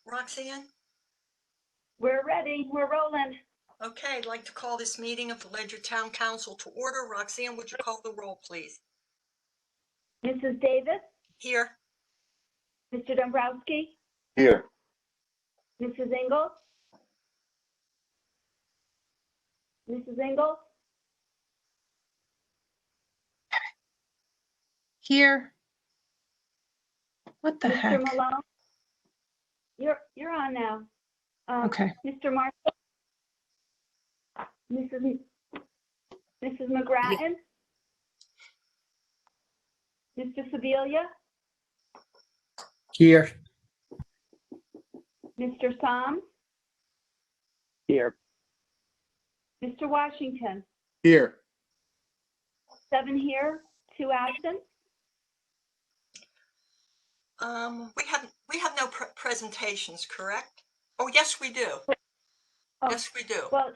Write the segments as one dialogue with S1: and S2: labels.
S1: Roxanne?
S2: We're ready. We're rolling.
S1: Okay, I'd like to call this meeting of the Ledger Town Council to order. Roxanne, would you call the roll, please?
S2: Mrs. Davis?
S1: Here.
S2: Mr. Dombrowski?
S3: Here.
S2: Mrs. Ingalls? Mrs. Ingalls?
S4: Here. What the heck?
S2: Mr. Malone? You're on now.
S4: Okay.
S2: Mr. Marshall? Mrs. McGrattan? Mr. Sebelia?
S3: Here.
S2: Mr. Soms?
S3: Here.
S2: Mr. Washington?
S3: Here.
S2: 7 here, 2 absent.
S1: We have no presentations, correct? Oh, yes, we do.
S2: Oh,
S1: yes, we do.
S2: Well,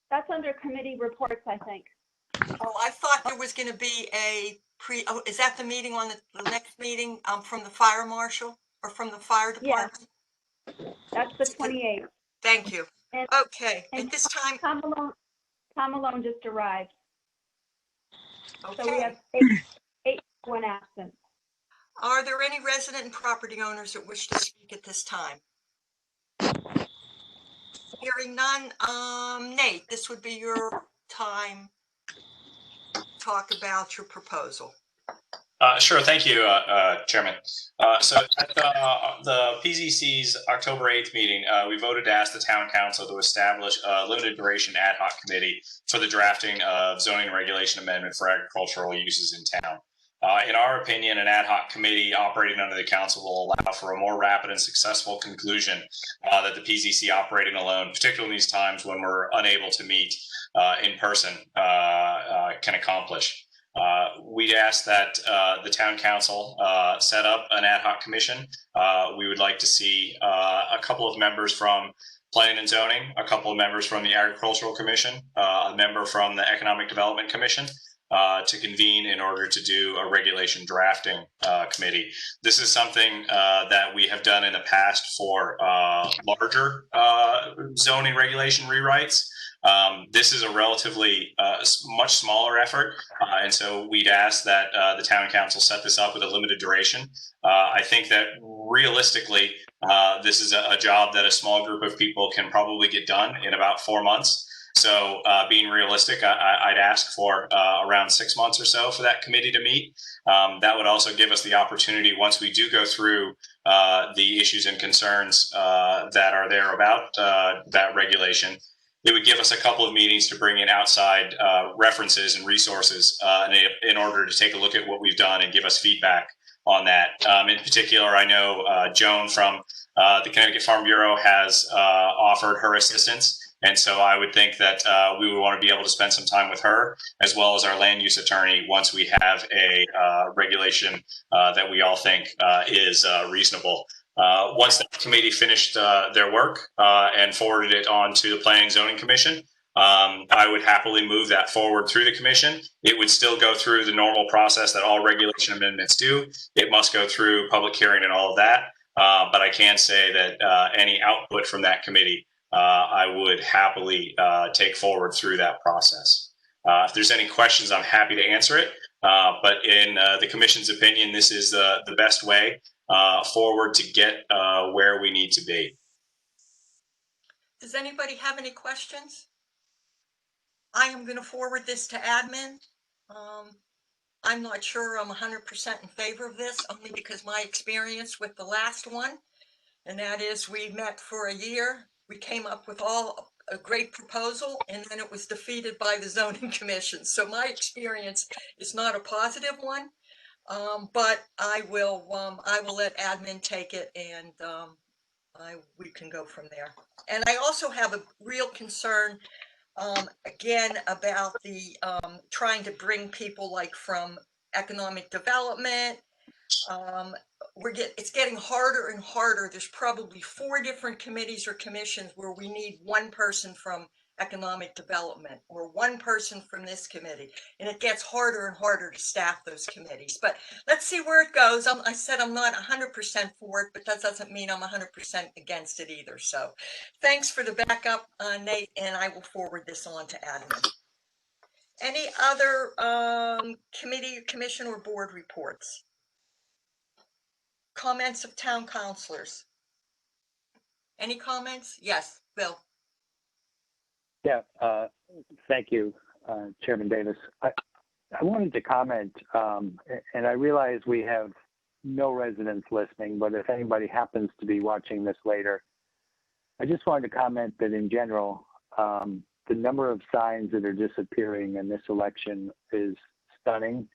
S2: that's under committee reports, I think.
S1: Oh, I thought there was going to be a is that the meeting on the next meeting from the fire marshal or from the fire department?
S2: Yes, that's the 28th.
S1: Thank you.
S2: And,
S1: okay,
S2: and
S1: at this time.
S2: Tom Malone just arrived.
S1: Okay.
S2: So we have 8, 1 absent.
S1: Are there any resident and property owners that wish to speak at this time? Hearing none, Nate, this would be your time to talk about your proposal.
S5: Sure, thank you, Chairman. So at the PZC's October 8th meeting, we voted to ask the Town Council to establish a limited duration ad hoc committee for the drafting of zoning and regulation amendment for agricultural uses in town. In our opinion, an ad hoc committee operating under the council will allow for a more rapid and successful conclusion that the PZC operating alone, particularly in these times when we're unable to meet in person, can accomplish. We'd ask that the town council set up an ad hoc commission. We would like to see a couple of members from planning and zoning, a couple of members from the agricultural commission, a member from the economic development commission, to convene in order to do a regulation drafting committee. This is something that we have done in the past for larger zoning regulation rewrites. This is a relatively much smaller effort, and so we'd ask that the town council set this up with a limited duration. I think that realistically, this is a job that a small group of people can probably get done in about 4 months. So being realistic, I'd ask for around 6 months or so for that committee to meet. That would also give us the opportunity, once we do go through the issues and concerns that are there about that regulation, it would give us a couple of meetings to bring in outside references and resources in order to take a look at what we've done and give us feedback on that. In particular, I know Joan from the Connecticut Farm Bureau has offered her assistance. And so I would think that we would want to be able to spend some time with her, as well as our land use attorney, once we have a regulation that we all think is reasonable. Once the committee finished their work and forwarded it on to the Planning and Zoning Commission, I would happily move that forward through the commission. It would still go through the normal process that all regulation amendments do. It must go through public hearing and all of that. But I can say that any output from that committee, I would happily take forward through that process. If there's any questions, I'm happy to answer it. But in the commission's opinion, this is the best way forward to get where we need to be.
S1: Does anybody have any questions? I am going to forward this to admin. I'm not sure I'm 100% in favor of this, only because my experience with the last one, and that is we met for a year. We came up with a great proposal, and then it was defeated by the zoning commission. So my experience is not a positive one, but I will let admin take it, and we can go from there. And I also have a real concern, again, about the trying to bring people like from economic development. It's getting harder and harder. There's probably 4 different committees or commissions where we need one person from economic development, or one person from this committee. And it gets harder and harder to staff those committees. But let's see where it goes. I said I'm not 100% for it, but that doesn't mean I'm 100% against it either. So thanks for the backup, Nate, and I will forward this on to admin. Any other committee, commission, or board reports? Comments of town councilors? Any comments? Yes, Bill.
S3: Yeah, thank you, Chairman Davis. I wanted to comment, and I realize we have no residents listening, but if anybody happens to be watching this later, I just wanted to comment that in general, the number of signs that are disappearing in this election is stunning.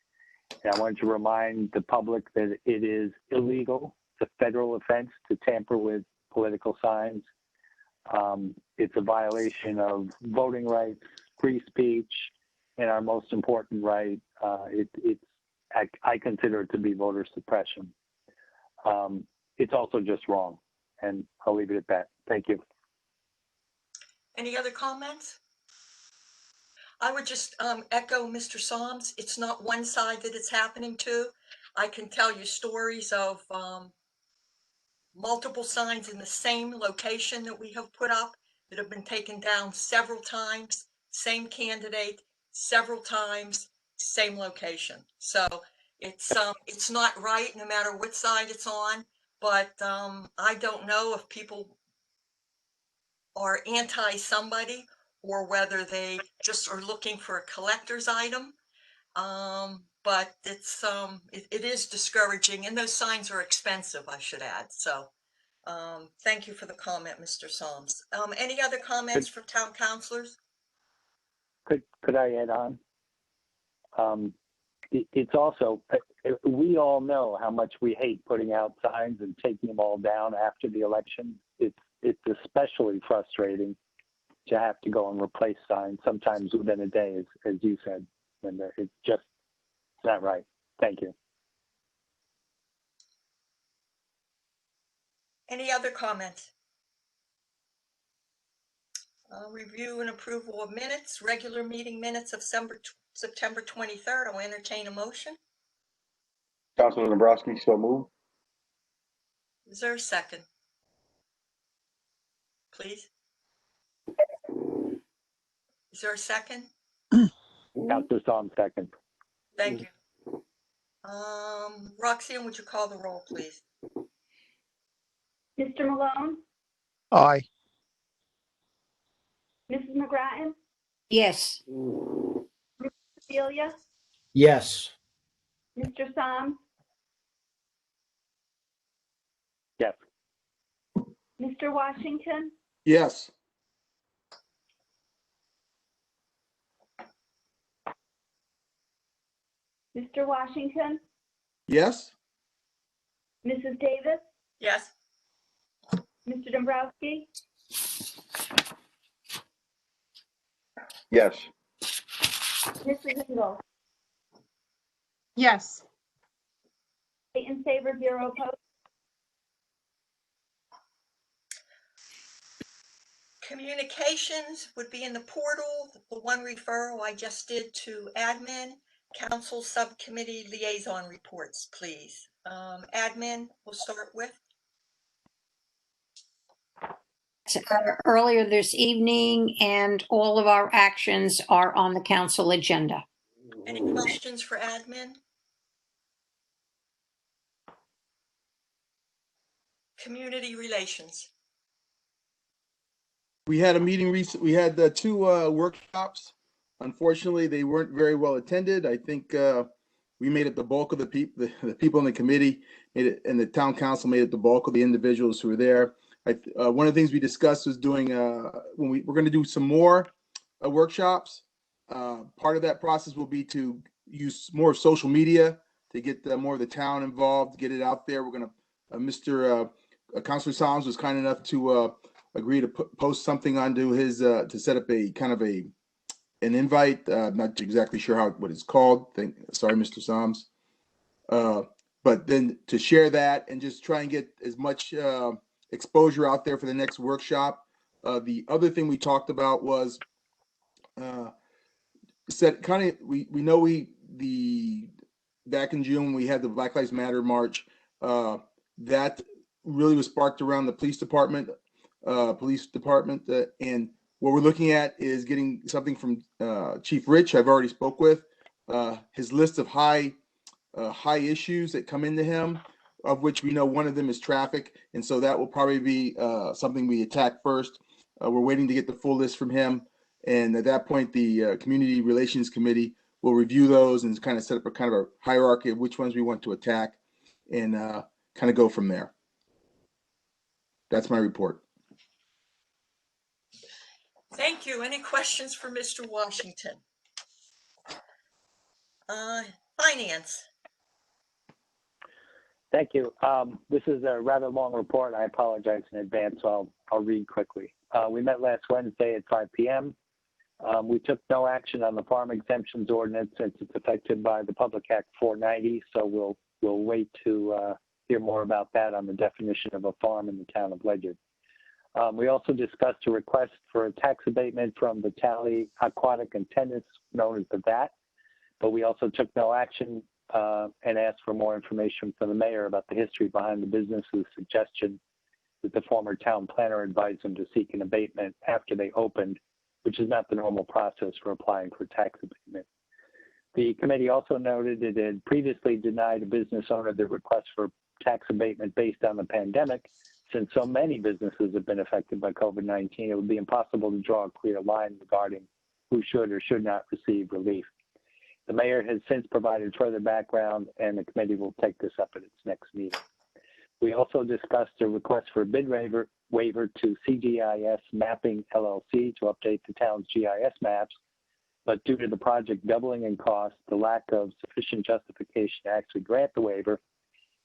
S3: And I wanted to remind the public that it is illegal. It's a federal offense to tamper with political signs. It's a violation of voting rights, free speech, and our most important right. I consider it to be voter suppression. It's also just wrong, and I'll leave it at that. Thank you.
S1: Any other comments? I would just echo Mr. Soms. It's not one side that it's happening to. I can tell you stories of multiple signs in the same location that we have put up that have been taken down several times, same candidate, several times, same location. So it's not right no matter what side it's on, but I don't know if people are anti somebody or whether they just are looking for a collector's item. But it is discouraging, and those signs are expensive, I should add. So thank you for the comment, Mr. Soms. Any other comments from town councilors?
S3: Could I add on? It's also, we all know how much we hate putting out signs and taking them all down after the election. It's especially frustrating to have to go and replace signs sometimes within a day, as you said, Linda. It's just not right. Thank you.
S1: Any other comments? Review and approval of minutes, regular meeting minutes of September 23rd. I'll entertain a motion.
S6: Councilor Dombrowski, so moved.
S1: Is there a second? Please. Is there a second?
S3: Councilor Soms, second.
S1: Thank you. Roxanne, would you call the roll, please?
S2: Mr. Malone,
S7: Aye.
S2: Mrs. McGrattan,
S8: Yes.
S2: Celia,
S7: Yes.
S2: Mr. Soms,
S3: Yes.
S2: Mr. Washington,
S6: Yes.
S2: Mr. Washington,
S6: Yes.
S2: Mrs. Davis,
S1: Yes.
S2: Mr. Dombrowski,
S6: Yes.
S2: Mrs. Engel.
S4: Yes.
S2: 8 in favor, 0 opposed.
S1: Communications would be in the portal. The one referral I just did to admin, council subcommittee liaison reports, please. Admin, we'll start with.
S8: Earlier this evening, and all of our actions are on the council agenda.
S1: Any questions for admin? Community relations.
S9: We had a meeting recently. We had two workshops. Unfortunately, they weren't very well attended. I think we made it the bulk of the people in the committee made it, and the town council made it the bulk of the individuals who were there. One of the things we discussed was doing when we're going to do some more workshops. Part of that process will be to use more of social media to get more of the town involved, get it out there. We're going to Mr. Councilor Soms was kind enough to agree to post something onto his to set up a kind of an invite. I'm not exactly sure what it's called. Sorry, Mr. Soms. But then to share that and just try and get as much exposure out there for the next workshop. The other thing we talked about was said kind of, we know back in June, we had the Black Lives Matter march. That really was sparked around the police department, and what we're looking at is getting something from Chief Rich. I've already spoke with his list of high issues that come into him, of which we know one of them is traffic, and so that will probably be something we attack first. We're waiting to get the full list from him, and at that point, the Community Relations Committee will review those and kind of set up a kind of a hierarchy of which ones we want to attack, and kind of go from there. That's my report.
S1: Thank you. Any questions for Mr. Washington? Finance.
S3: Thank you. This is a rather long report. I apologize in advance, so I'll read quickly. We met last Wednesday at 5 p.m. We took no action on the farm exemptions ordinance since it's affected by the Public Act 490, so we'll wait to hear more about that on the definition of a farm in the town of Ledyard. We also discussed a request for a tax abatement from the Tally Aquatic and Tennis, known as the VIII, but we also took no action and asked for more information from the mayor about the history behind the business's suggestion that the former town planner advised them to seek an abatement after they opened, which is not the normal process for applying for tax abatement. The committee also noted it had previously denied a business owner the request for tax abatement based on the pandemic. Since so many businesses have been affected by COVID-19, it would be impossible to draw a clear line regarding who should or should not receive relief. The mayor has since provided further background, and the committee will take this up at its next meeting. We also discussed a request for a bid waiver to CGIS Mapping LLC to update the town's GIS maps, but due to the project doubling in cost, the lack of sufficient justification to actually grant the waiver,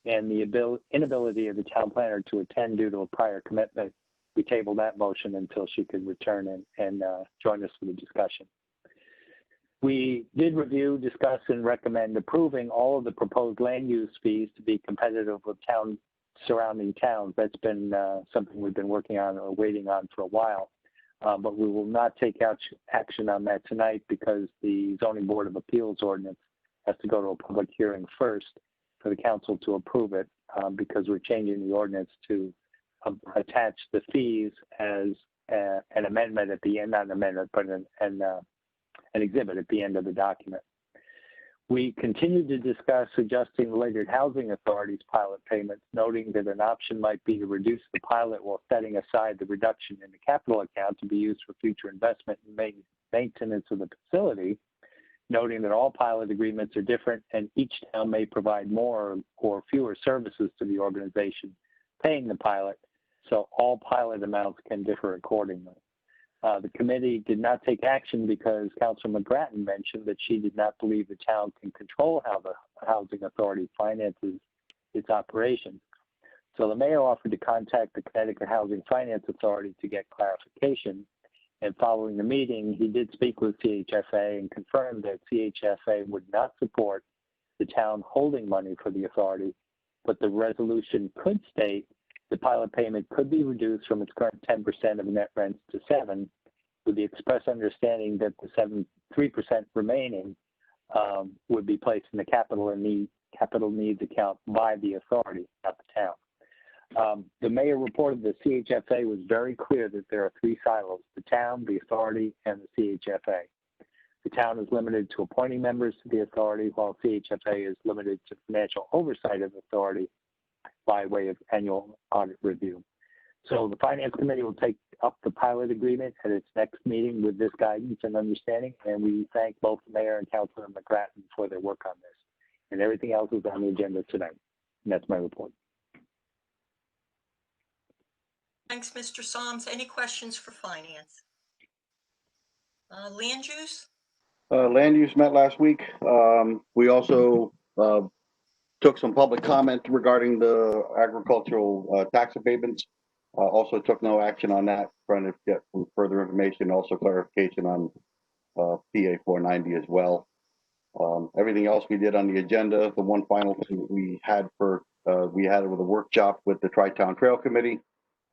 S3: and the inability of the town planner to attend due to a prior commitment, we tabled that motion until she could return and join us for the discussion. We did review, discuss, and recommend approving all of the proposed land use fees to be competitive with surrounding towns. That's been something we've been working on or waiting on for a while, but we will not take action on that tonight because the Zoning Board of Appeals ordinance has to go to a public hearing first for the council to approve it, because we're changing the ordinance to attach the fees as an amendment at the end, not an amendment, but an exhibit at the end of the document. We continued to discuss adjusting the Ledyard Housing Authority's pilot payments, noting that an option might be to reduce the pilot while setting aside the reduction in the capital account to be used for future investment and maintenance of the facility, noting that all pilot agreements are different and each town may provide more or fewer services to the organization paying the pilot, so all pilot amounts can differ accordingly. The committee did not take action because Councilor McGrattan mentioned that she did not believe the town can control how the Housing Authority finances its operations. So the mayor offered to contact the Connecticut Housing Finance Authority to get clarification. And following the meeting, he did speak with CHFA and confirmed that CHFA would not support the town holding money for the authority, but the resolution could state the pilot payment could be reduced from its current 10% of net rents to 7%, with the express understanding that the 3% remaining would be placed in the capital needs account by the authority, not the town. The mayor reported that CHFA was very clear that there are 3 silos: the town, the authority, and the CHFA. The town is limited to appointing members to the authority, while CHFA is limited to financial oversight of the authority by way of annual audit review. So the Finance Committee will take up the pilot agreement at its next meeting with this guidance and understanding, and we thank both the mayor and Councilor McGrattan for their work on this. And everything else is on the agenda tonight. And that's my report.
S1: Thanks, Mr. Soms. Any questions for Finance? Land use?
S6: Land use met last week. We also took some public comment regarding the agricultural tax abatements. Also took no action on that, trying to get some further information, also clarification on PA 490 as well. Everything else we did on the agenda. The one final thing we had with a workshop with the Tri-Town Trail Committee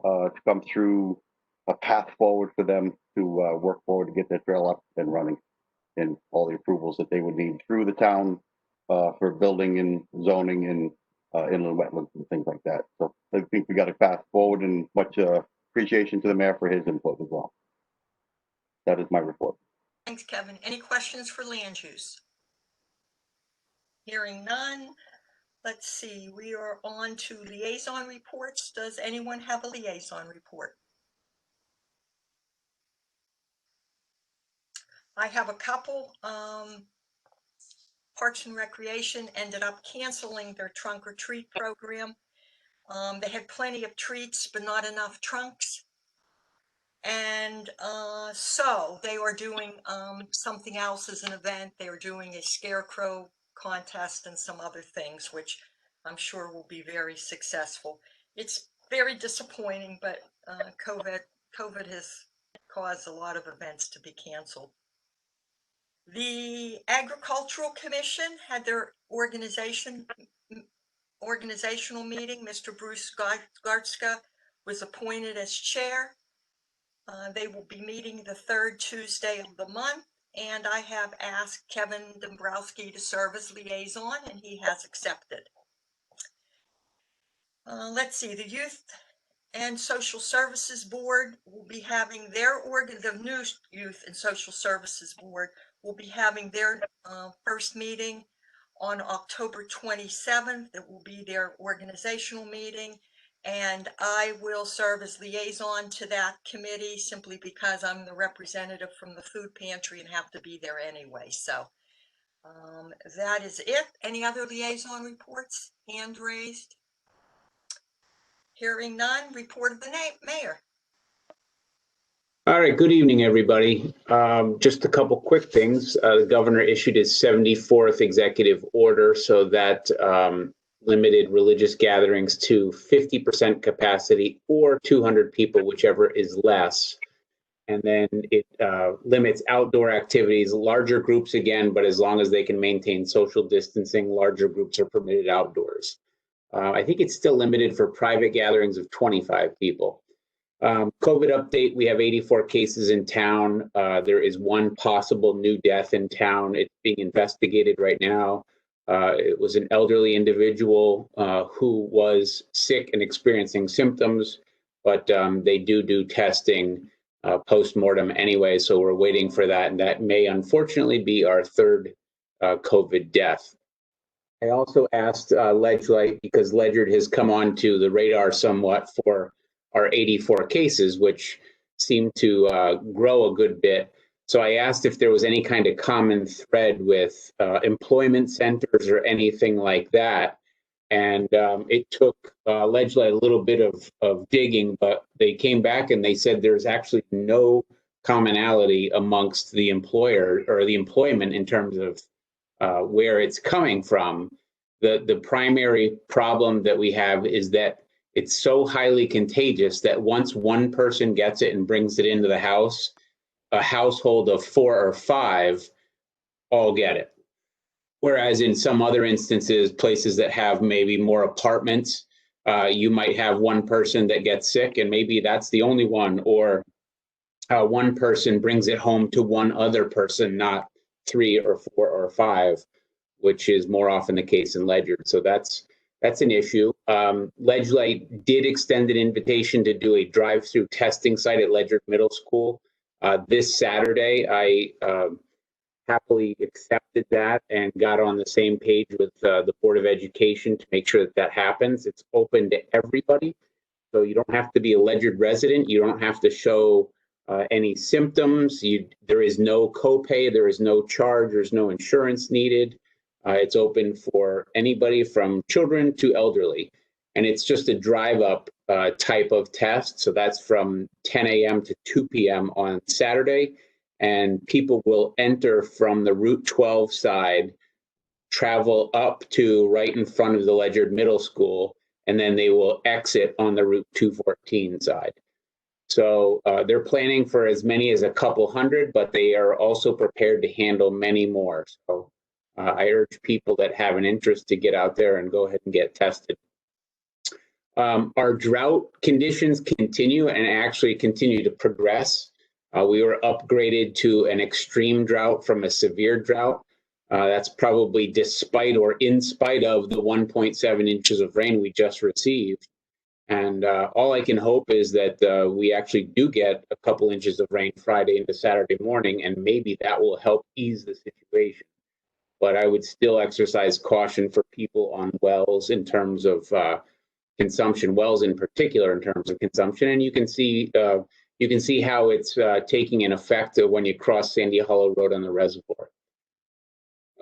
S6: to come through a path forward for them to work forward to get their trail up and running, and all the approvals that they would need through the town for building and zoning and inland wetlands and things like that. So I think we got a path forward, and much appreciation to the mayor for his input as well. That is my report.
S1: Thanks, Kevin. Any questions for land use? Hearing none. Let's see, we are on to liaison reports. Does anyone have a liaison report? I have a couple. Parks and Recreation ended up canceling their trunk or treat program. They had plenty of treats, but not enough trunks. And so they are doing something else as an event. They are doing a scarecrow contest and some other things, which I'm sure will be very successful. It's very disappointing, but COVID has caused a lot of events to be canceled. The Agricultural Commission had their organizational meeting. Mr. Bruce Gartzka was appointed as chair. They will be meeting the third Tuesday of the month, and I have asked Kevin Dombrowski to serve as liaison, and he has accepted. Let's see, the Youth and Social Services Board will be having their the new Youth and Social Services Board will be having their first meeting on October 27th. It will be their organizational meeting, and I will serve as liaison to that committee simply because I'm the representative from the food pantry and have to be there anyway. So that is it. Any other liaison reports? Hand raised. Hearing none. Report of the mayor.
S10: All right, good evening, everybody. Just a couple quick things. The governor issued his 74th executive order, so that limited religious gatherings to 50% capacity or 200 people, whichever is less. And then it limits outdoor activities, larger groups again, but as long as they can maintain social distancing, larger groups are permitted outdoors. I think it's still limited for private gatherings of 25 people. COVID update, we have 84 cases in town. There is one possible new death in town. It's being investigated right now. It was an elderly individual who was sick and experiencing symptoms, but they do testing post-mortem anyway, so we're waiting for that, and that may unfortunately be our third COVID death. I also asked Ledgelight, because Ledyard has come onto the radar somewhat for our 84 cases, which seem to grow a good bit. So I asked if there was any kind of common thread with employment centers or anything like that. And it took Ledgelight a little bit of digging, but they came back and they said there's actually no commonality amongst the employer or the employment in terms of where it's coming from. The primary problem that we have is that it's so highly contagious that once one person gets it and brings it into the house, a household of 4 or 5 all get it. Whereas in some other instances, places that have maybe more apartments, you might have one person that gets sick and maybe that's the only one, or one person brings it home to one other person, not 3 or 4 or 5, which is more often the case in Ledyard. So that's an issue. Ledgelight did extend an invitation to do a drive-through testing site at Ledyard Middle School this Saturday. I happily accepted that and got on the same page with the Board of Education to make sure that that happens. It's open to everybody, so you don't have to be a Ledyard resident. You don't have to show any symptoms. There is no copay. There is no charge. There's no insurance needed. It's open for anybody from children to elderly. And it's just a drive-up type of test. So that's from 10 a.m. to 2 p.m. on Saturday. And people will enter from the Route 12 side, travel up to right in front of the Ledyard Middle School, and then they will exit on the Route 214 side. So they're planning for as many as a couple hundred, but they are also prepared to handle many more. So I urge people that have an interest to get out there and go ahead and get tested. Our drought conditions continue and actually continue to progress. We were upgraded to an extreme drought from a severe drought. That's probably despite or in spite of the 1.7 inches of rain we just received. And all I can hope is that we actually do get a couple inches of rain Friday into Saturday morning, and maybe that will help ease the situation. But I would still exercise caution for people on wells in terms of consumption, wells in particular in terms of consumption. And you can see how it's taking an effect when you cross Sandy Hollow Road on the reservoir.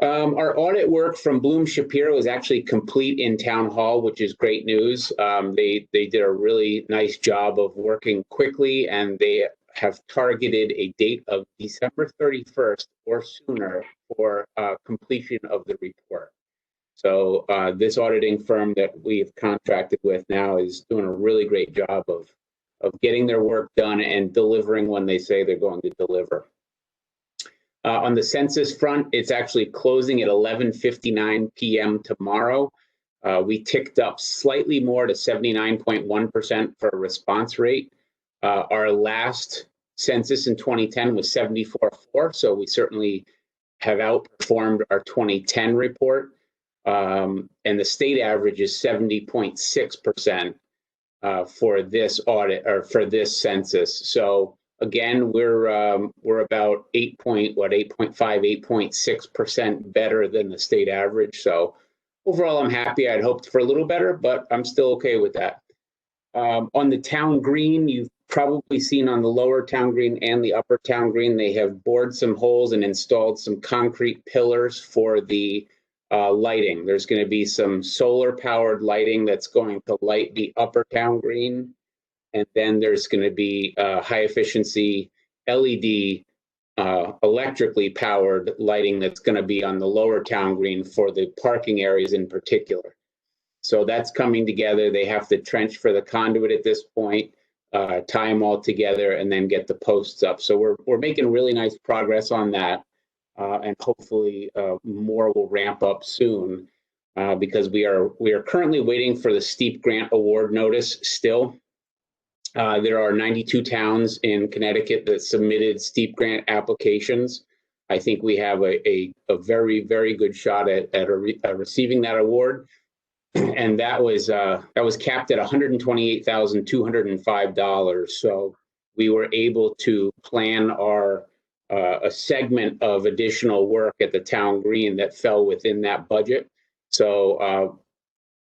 S10: Our audit work from Bloom Shapiro is actually complete in Town Hall, which is great news. They did a really nice job of working quickly, and they have targeted a date of December 31st or sooner for completion of the report. So this auditing firm that we've contracted with now is doing a really great job of getting their work done and delivering when they say they're going to deliver. On the census front, it's actually closing at 11:59 p.m. tomorrow. We ticked up slightly more to 79.1% for a response rate. Our last census in 2010 was 74.4, so we certainly have outperformed our 2010 report. And the state average is 70.6% for this audit or for this census. So again, we're about 8.6% better than the state average. So overall, I'm happy. I'd hoped for a little better, but I'm still okay with that. On the town green, you've probably seen on the lower town green and the upper town green, they have bored some holes and installed some concrete pillars for the lighting. There's going to be some solar powered lighting that's going to light the upper town green. And then there's going to be high efficiency LED electrically powered lighting that's going to be on the lower town green for the parking areas in particular. So that's coming together. They have to trench for the conduit at this point, tie them all together, and then get the posts up. So we're making really nice progress on that. And hopefully more will ramp up soon because we are currently waiting for the STEEP grant award notice still. There are 92 towns in Connecticut that submitted STEEP grant applications. I think we have a very, very good shot at receiving that award. And that was capped at $128,205. So we were able to plan a segment of additional work at the town green that fell within that budget. So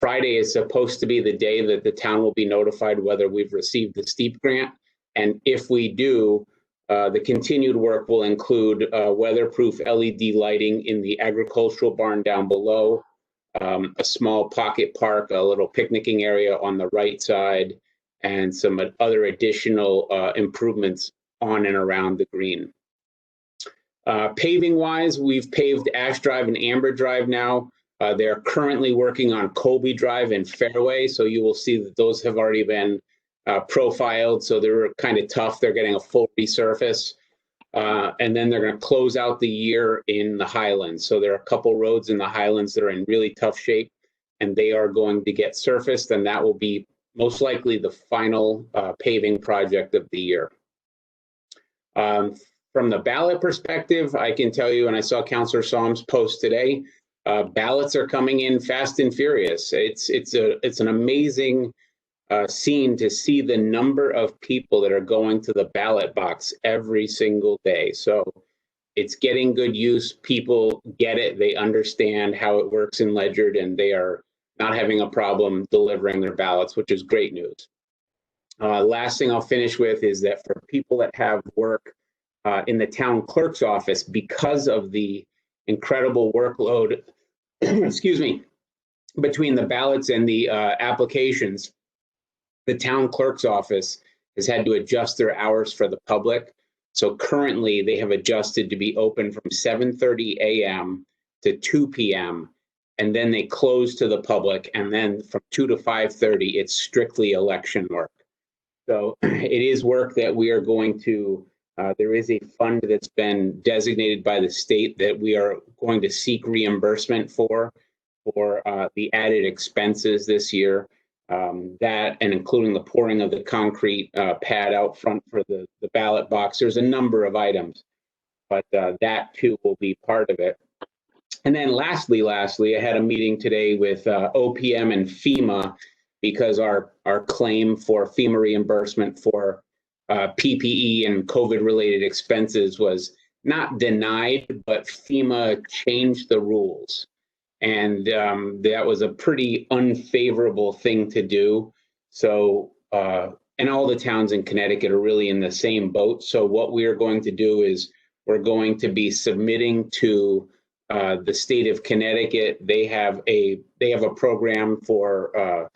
S10: Friday is supposed to be the day that the town will be notified whether we've received the STEEP grant. And if we do, the continued work will include weatherproof LED lighting in the agricultural barn down below, a small pocket park, a little picnicking area on the right side, and some other additional improvements on and around the green. Paving wise, we've paved Ash Drive and Amber Drive now. They're currently working on Colby Drive and Fairway, so you will see that those have already been profiled, so they're kind of tough. They're getting a full resurface. And then they're going to close out the year in the Highlands. So there are a couple roads in the Highlands that are in really tough shape, and they are going to get surfaced, and that will be most likely the final paving project of the year. From the ballot perspective, I can tell you, and I saw Councilor Solms post today, ballots are coming in fast and furious. It's an amazing scene to see the number of people that are going to the ballot box every single day. So it's getting good use. People get it. They understand how it works in Ledger, and they are not having a problem delivering their ballots, which is great news. Last thing I'll finish with is that for people that have work in the town clerk's office, because of the incredible workload, excuse me, between the ballots and the applications, the town clerk's office has had to adjust their hours for the public. So currently they have adjusted to be open from 7:30 a.m. to 2 p.m. and then they close to the public. And then from 2 to 5:30, it's strictly election work. So it is work that we are going to, there is a fund that's been designated by the state that we are going to seek reimbursement for the added expenses this year. That and including the pouring of the concrete pad out front for the ballot box. There's a number of items, but that too will be part of it. And then lastly, I had a meeting today with OPM and FEMA because our claim for FEMA reimbursement for PPE and COVID-related expenses was not denied, but FEMA changed the rules. And that was a pretty unfavorable thing to do. So, and all the towns in Connecticut are really in the same boat. So what we are going to do is we're going to be submitting to the state of Connecticut. They have a program for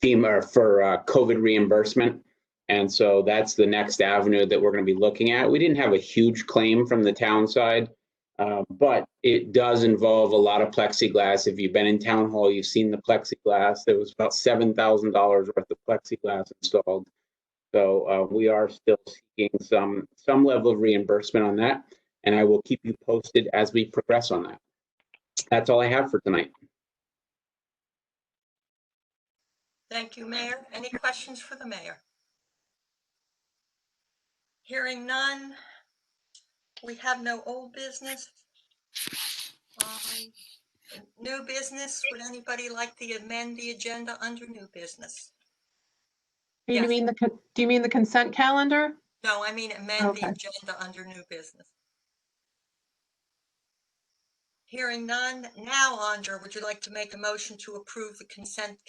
S10: FEMA for COVID reimbursement. And so that's the next avenue that we're going to be looking at. We didn't have a huge claim from the town side, but it does involve a lot of plexiglass. If you've been in town hall, you've seen the plexiglass. There was about $7,000 worth of plexiglass installed. So we are still seeking some level of reimbursement on that. And I will keep you posted as we progress on that. That's all I have for tonight.
S1: Thank you, Mayor. Any questions for the mayor? Hearing none. We have no old business. New business. Would anybody like to amend the agenda under new business?
S4: Do you
S1: Yes.
S4: mean the consent calendar?
S1: No, I mean amend
S4: Okay.
S1: the agenda under new business. Hearing none. Now, Andra, would you like to make a motion to approve the consent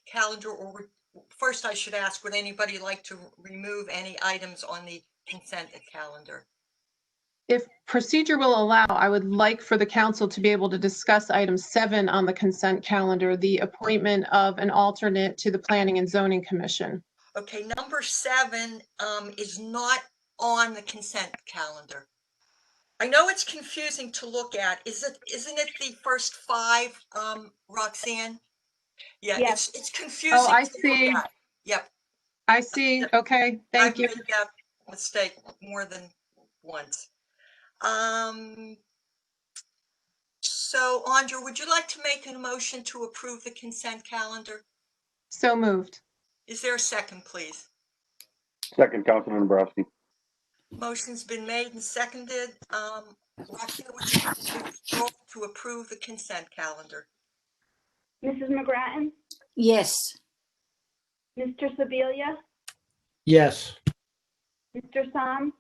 S1: calendar, or first I should ask, would anybody like to remove any items on the consent calendar?
S4: If procedure will allow, I would like for the council to be able to discuss item 7 on the consent calendar, the appointment of an alternate to the Planning and Zoning Commission.
S1: Okay, number 7 is not on the consent calendar. I know it's confusing to look at. Isn't it the first 5, Roxanne? Yeah,
S2: Yes.
S1: it's confusing
S4: Oh, I
S1: to
S4: see.
S1: look at. Yep.
S4: I see. Okay, thank you.
S1: I've made that mistake more than once. So, Andra, would you like to make a motion to approve the consent calendar?
S4: So moved.
S1: Is there a second, please?
S6: Second, Councilor Dombrowski.
S1: Motion's been made and seconded. Roxanne, would you vote to approve the consent calendar?
S2: Mrs. McGrattan,
S8: Yes.
S2: Mr. Sebelia,
S7: Yes.
S2: Mr. Sam,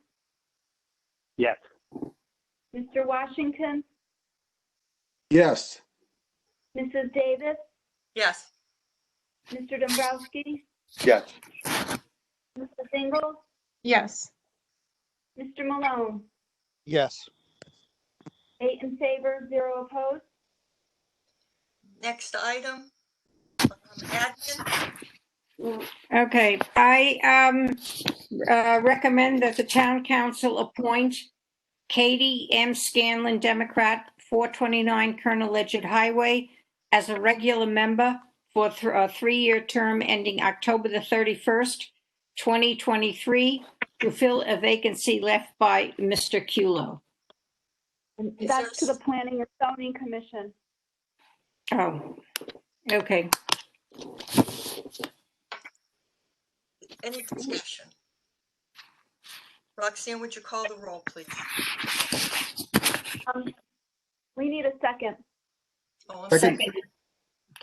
S3: Yes.
S2: Mr. Washington,
S9: Yes.
S2: Mrs. Davis,
S1: Yes.
S2: Mr. Dombrowski,
S6: Yes.
S2: Mrs. Ingles,
S4: Yes.
S2: Mr. Malone.
S7: Yes.
S2: 8 in favor, 0 opposed.
S1: Next item, admin.
S8: Okay, I recommend that the town council appoint Katie M. Scanlon, Democrat, 429 Colonel Ledgett Highway, as a regular member for a 3-year term ending October the 31st, 2023, to fill a vacancy left by Mr. Culo.
S2: And
S1: Is
S2: that's to
S1: there-
S2: the Planning and Zoning Commission.
S8: Oh, okay.
S1: Any discussion? Roxanne, would you call the roll, please?
S2: We need a second.
S1: Oh, I'm
S9: Second.
S1: second.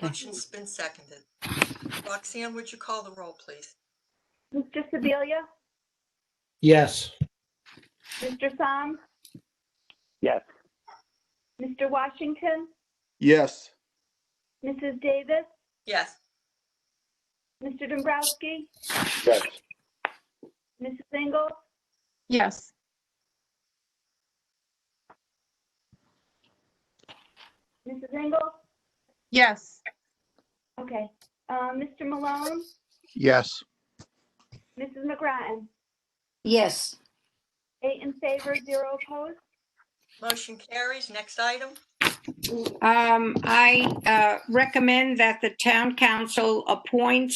S1: Motion's been seconded. Roxanne, would you call the roll, please?
S2: Mr. Sebelia,
S7: Yes.
S2: Mr. Sam,
S3: Yes.
S2: Mr. Washington,
S9: Yes.
S2: Mrs. Davis,
S1: Yes.
S2: Mr. Dombrowski,
S6: Yes.
S2: Mrs. Ingles,
S4: Yes.
S2: Mrs. Ingles.
S4: Yes.
S2: Okay. Mr. Malone,
S7: Yes.
S2: Mrs. McGrattan,
S8: Yes.
S2: 8 in favor, 0 opposed.
S1: Motion carries. Next item.
S8: I recommend that the town council appoint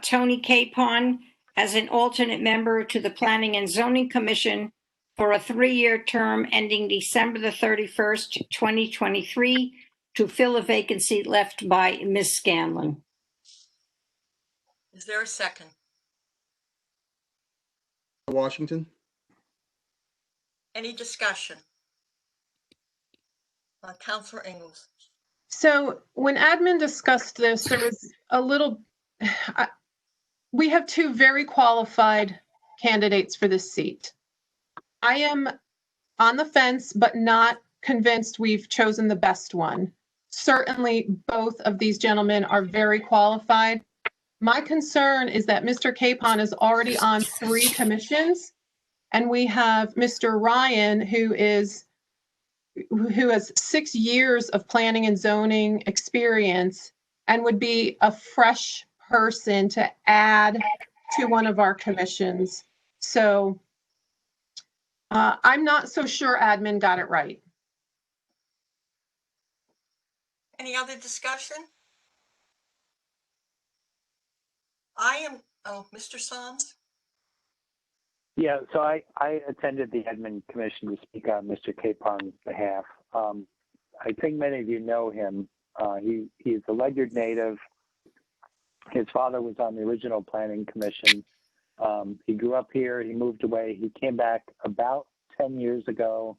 S8: Tony Capon as an alternate member to the Planning and Zoning Commission for a 3-year term ending December the 31st, 2023, to fill a vacancy left by Ms. Scanlon.
S1: Is there a second?
S9: Washington.
S1: Any discussion? Councilor Ingalls.
S4: So when admin discussed this, there was a little, we have two very qualified candidates for this seat. I am on the fence, but not convinced we've chosen the best one. Certainly, both of these gentlemen are very qualified. My concern is that Mr. Capon is already on 3 commissions, and we have Mr. Ryan, who has 6 years of planning and zoning experience and would be a fresh person to add to one of our commissions. So I'm not so sure admin got it right.
S1: Any other discussion? Mr. Soms?
S3: Yeah, so I attended the admin commission to speak on Mr. Capon's behalf. I think many of you know him. He's a Ledyard native. His father was on the original planning commission. He grew up here, he moved away. He came back about 10 years ago,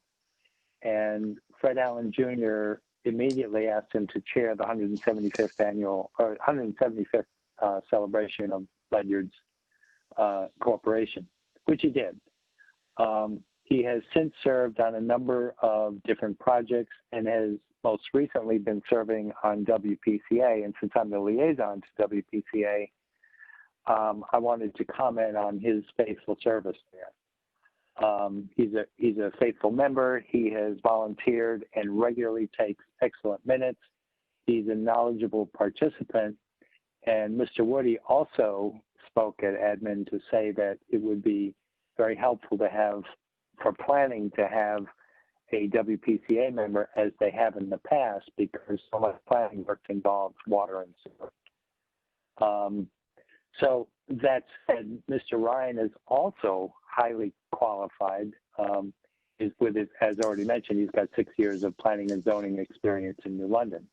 S3: and Fred Allen Jr. immediately asked him to chair the 175th celebration of Ledyard's corporation, which he did. He has since served on a number of different projects and has most recently been serving on WPCA. And since I'm the liaison to WPCA, I wanted to comment on his faithful service there. He's a faithful member. He has volunteered and regularly takes excellent minutes. He's a knowledgeable participant. And Mr. Woody also spoke at admin to say that it would be very helpful to have, for planning, to have a WPCA member as they have in the past, because so much planning work involves water and sewer. So that said, Mr. Ryan is also highly qualified. As already mentioned, he's got 6 years of planning and zoning experience in New London.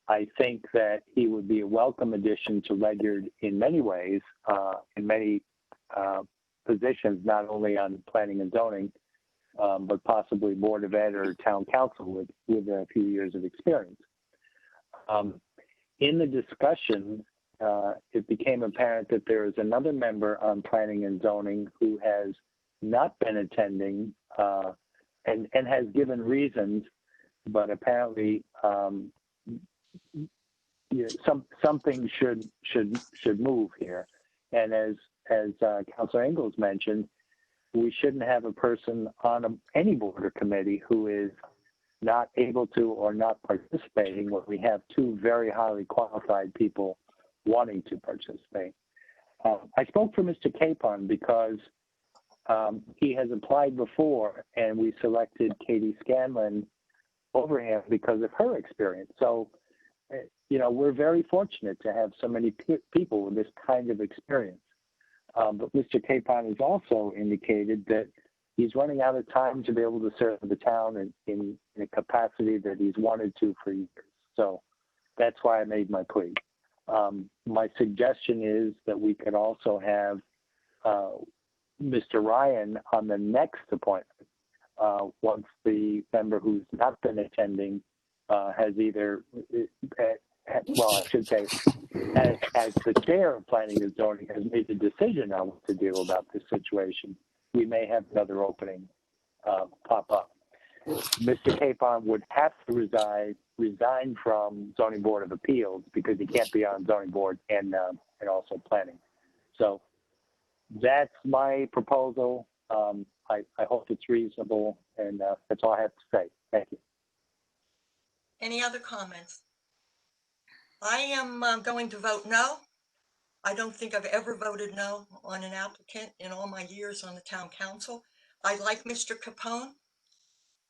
S3: I think that he would be a welcome addition to Ledyard in many ways, in many positions, not only on planning and zoning, but possibly Board of Ed or Town Council with a few years of experience. In the discussion, it became apparent that there is another member on planning and zoning who has not been attending and has given reasons, but apparently something should move here. And as Councilor Ingalls mentioned, we shouldn't have a person on any board or committee who is not able to or not participating when we have 2 very highly qualified people wanting to participate. I spoke for Mr. Capon because he has applied before, and we selected Katie Scanlon over him because of her experience. So, we're very fortunate to have so many people with this kind of experience. But Mr. Capon has also indicated that he's running out of time to be able to serve the town in a capacity that he's wanted to for years. So that's why I made my plea. My suggestion is that we could also have Mr. Ryan on the next appointment once the member who's not been attending has either, well, I should say, as the chair of planning and zoning has made the decision on what to do about this situation, we may have another opening pop up. Mr. Capon would have to resign from Zoning Board of Appeals because he can't be on Zoning Board and also planning. So that's my proposal. I hope it's reasonable, and that's all I have to say. Thank you.
S1: Any other comments? I am going to vote no. I don't think I've ever voted no on an applicant in all my years on the town council. I like Mr. Capone.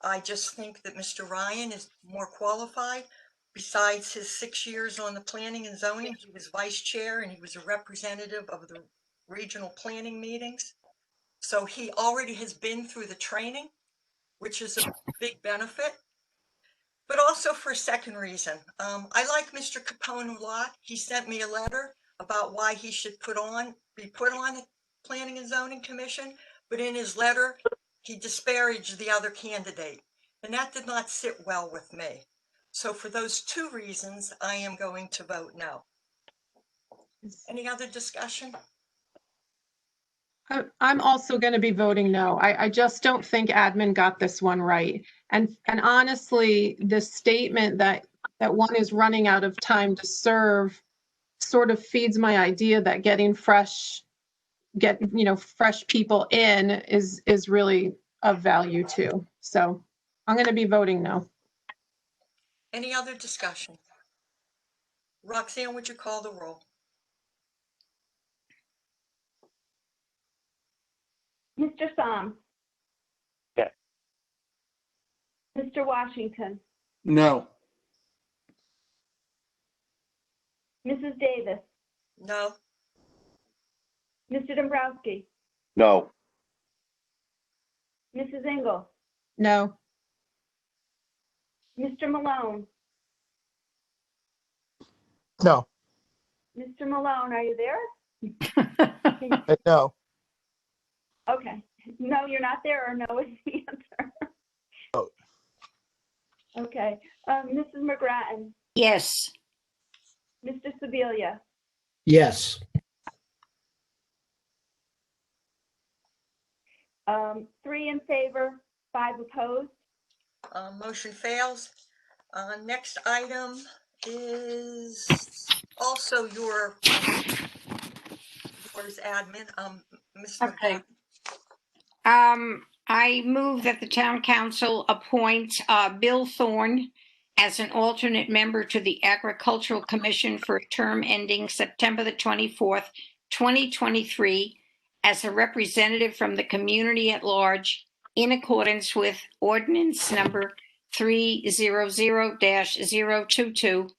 S1: I just think that Mr. Ryan is more qualified. Besides his 6 years on the planning and zoning, he was vice chair and he was a representative of the regional planning meetings. So he already has been through the training, which is a big benefit. But also for a second reason, I like Mr. Capone a lot. He sent me a letter about why he should be put on the Planning and Zoning Commission, but in his letter, he disparaged the other candidate, and that did not sit well with me. So for those two reasons, I am going to vote no. Any other discussion?
S4: I'm also going to be voting no. I just don't think admin got this one right. And honestly, this statement that one is running out of time to serve sort of feeds my idea that getting fresh people in is really of value too. So I'm going to be voting no.
S1: Any other discussion? Roxanne, would you call the roll?
S2: Mr. Somm?
S3: Yes.
S2: Mr. Washington?
S9: No.
S2: Mrs. Davis?
S1: No.
S2: Mr. Dombrowski?
S6: No.
S2: Mrs. Engel?
S4: No.
S2: Mr. Malone?
S7: No.
S2: Mr. Malone, are you there?
S7: No.
S2: Okay. No, you're not there, or no is the answer.
S7: No.
S2: Okay. Mrs. McGrattan?
S8: Yes.
S2: Mr. Sebelia?
S7: Yes.
S2: 3 in favor, 5 opposed.
S1: Motion fails. Next item is also yours, admin, Ms.
S8: Okay.
S1: McGrattan.
S8: I move that the town council appoint Bill Thorne as an alternate member to the Agricultural Commission for a term ending September the 24th, 2023, as a representative from the community at large in accordance with ordinance number 300-022,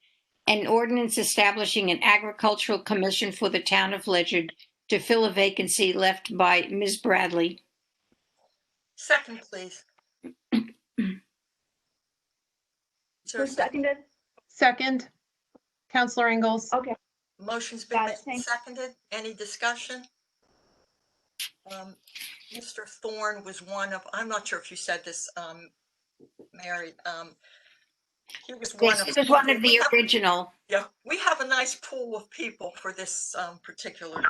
S8: an ordinance establishing an agricultural commission for the town of Ledged to fill a vacancy left by Ms. Bradley.
S1: Second, please. Is there a
S2: Who
S1: second?
S2: seconded?
S4: Second, Counselor Ingalls.
S2: Okay.
S1: Motion's been
S2: Got it,
S1: made and
S2: thank you.
S1: seconded. Any discussion? Mr. Thorne was one of, I'm not sure if you said this, Mary, he was one of.
S8: This is one of
S1: we
S8: the
S1: have-
S8: original.
S1: Yeah, we have a nice pool of people for this particular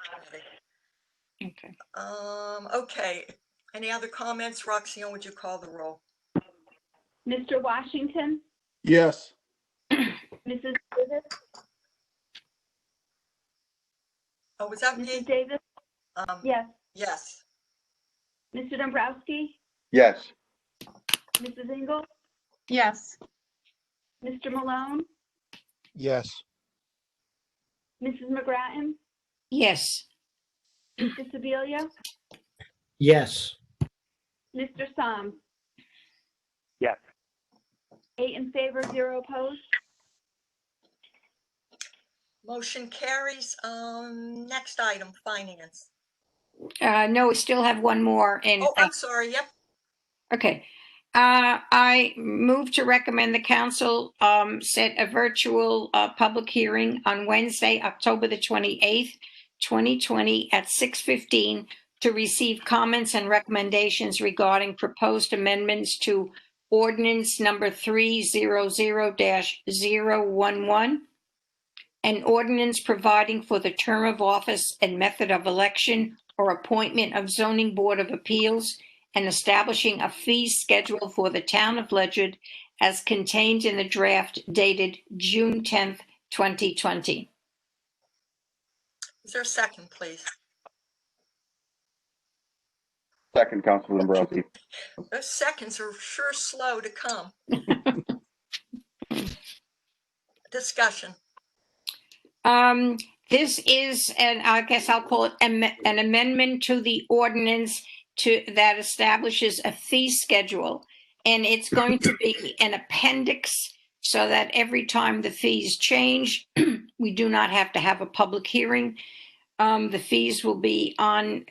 S1: committee.
S8: Okay.
S1: Okay, any other comments? Roxanne, would you call the roll?
S2: Mr. Washington?
S9: Yes.
S2: Mrs. Davis?
S1: Oh, was that me?
S2: Mrs. Davis? Yes.
S1: Yes.
S2: Mr. Dombrowski?
S6: Yes.
S2: Mrs. Engel?
S4: Yes.
S2: Mr. Malone?
S7: Yes.
S2: Mrs. McGrattan?
S8: Yes.
S2: Mr. Sebelia?
S7: Yes.
S2: Mr. Somm?
S3: Yes.
S2: 8 in favor, 0 opposed.
S1: Motion carries. Next item, finance.
S8: No, we still have one more. And
S1: Oh, I'm sorry. Yep.
S8: okay. I move to recommend the council set a virtual public hearing on Wednesday, October the 28th, 2020 at 6:15 to receive comments and recommendations regarding proposed amendments to ordinance number 300-011, an ordinance providing for the term of office and method of election or appointment of zoning board of appeals, and establishing a fee schedule for the town of Ledged as contained in the draft dated June 10th, 2020.
S1: Is there a second, please?
S6: Second, Councilor Dombrowski.
S1: Those seconds are sure slow to come. Discussion.
S8: This is, and I guess I'll call it an amendment to the ordinance that establishes a fee schedule. And it's going to be an appendix so that every time the fees change, we do not have to have a public hearing. The fees will be on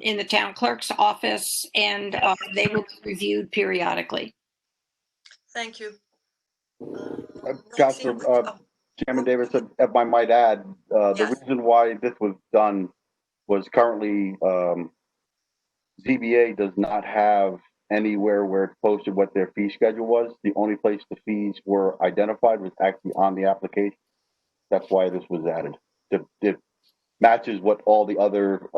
S8: in the town clerk's office, and they will be reviewed periodically.
S1: Thank you.
S6: Councilor, Chairman Davis, if I might add, the
S1: Yes.
S6: reason why this was done was currently, ZBA does not have anywhere where it's posted what their fee schedule was. The only place the fees were identified was actually on the application. That's why this was added. It matches what all the other,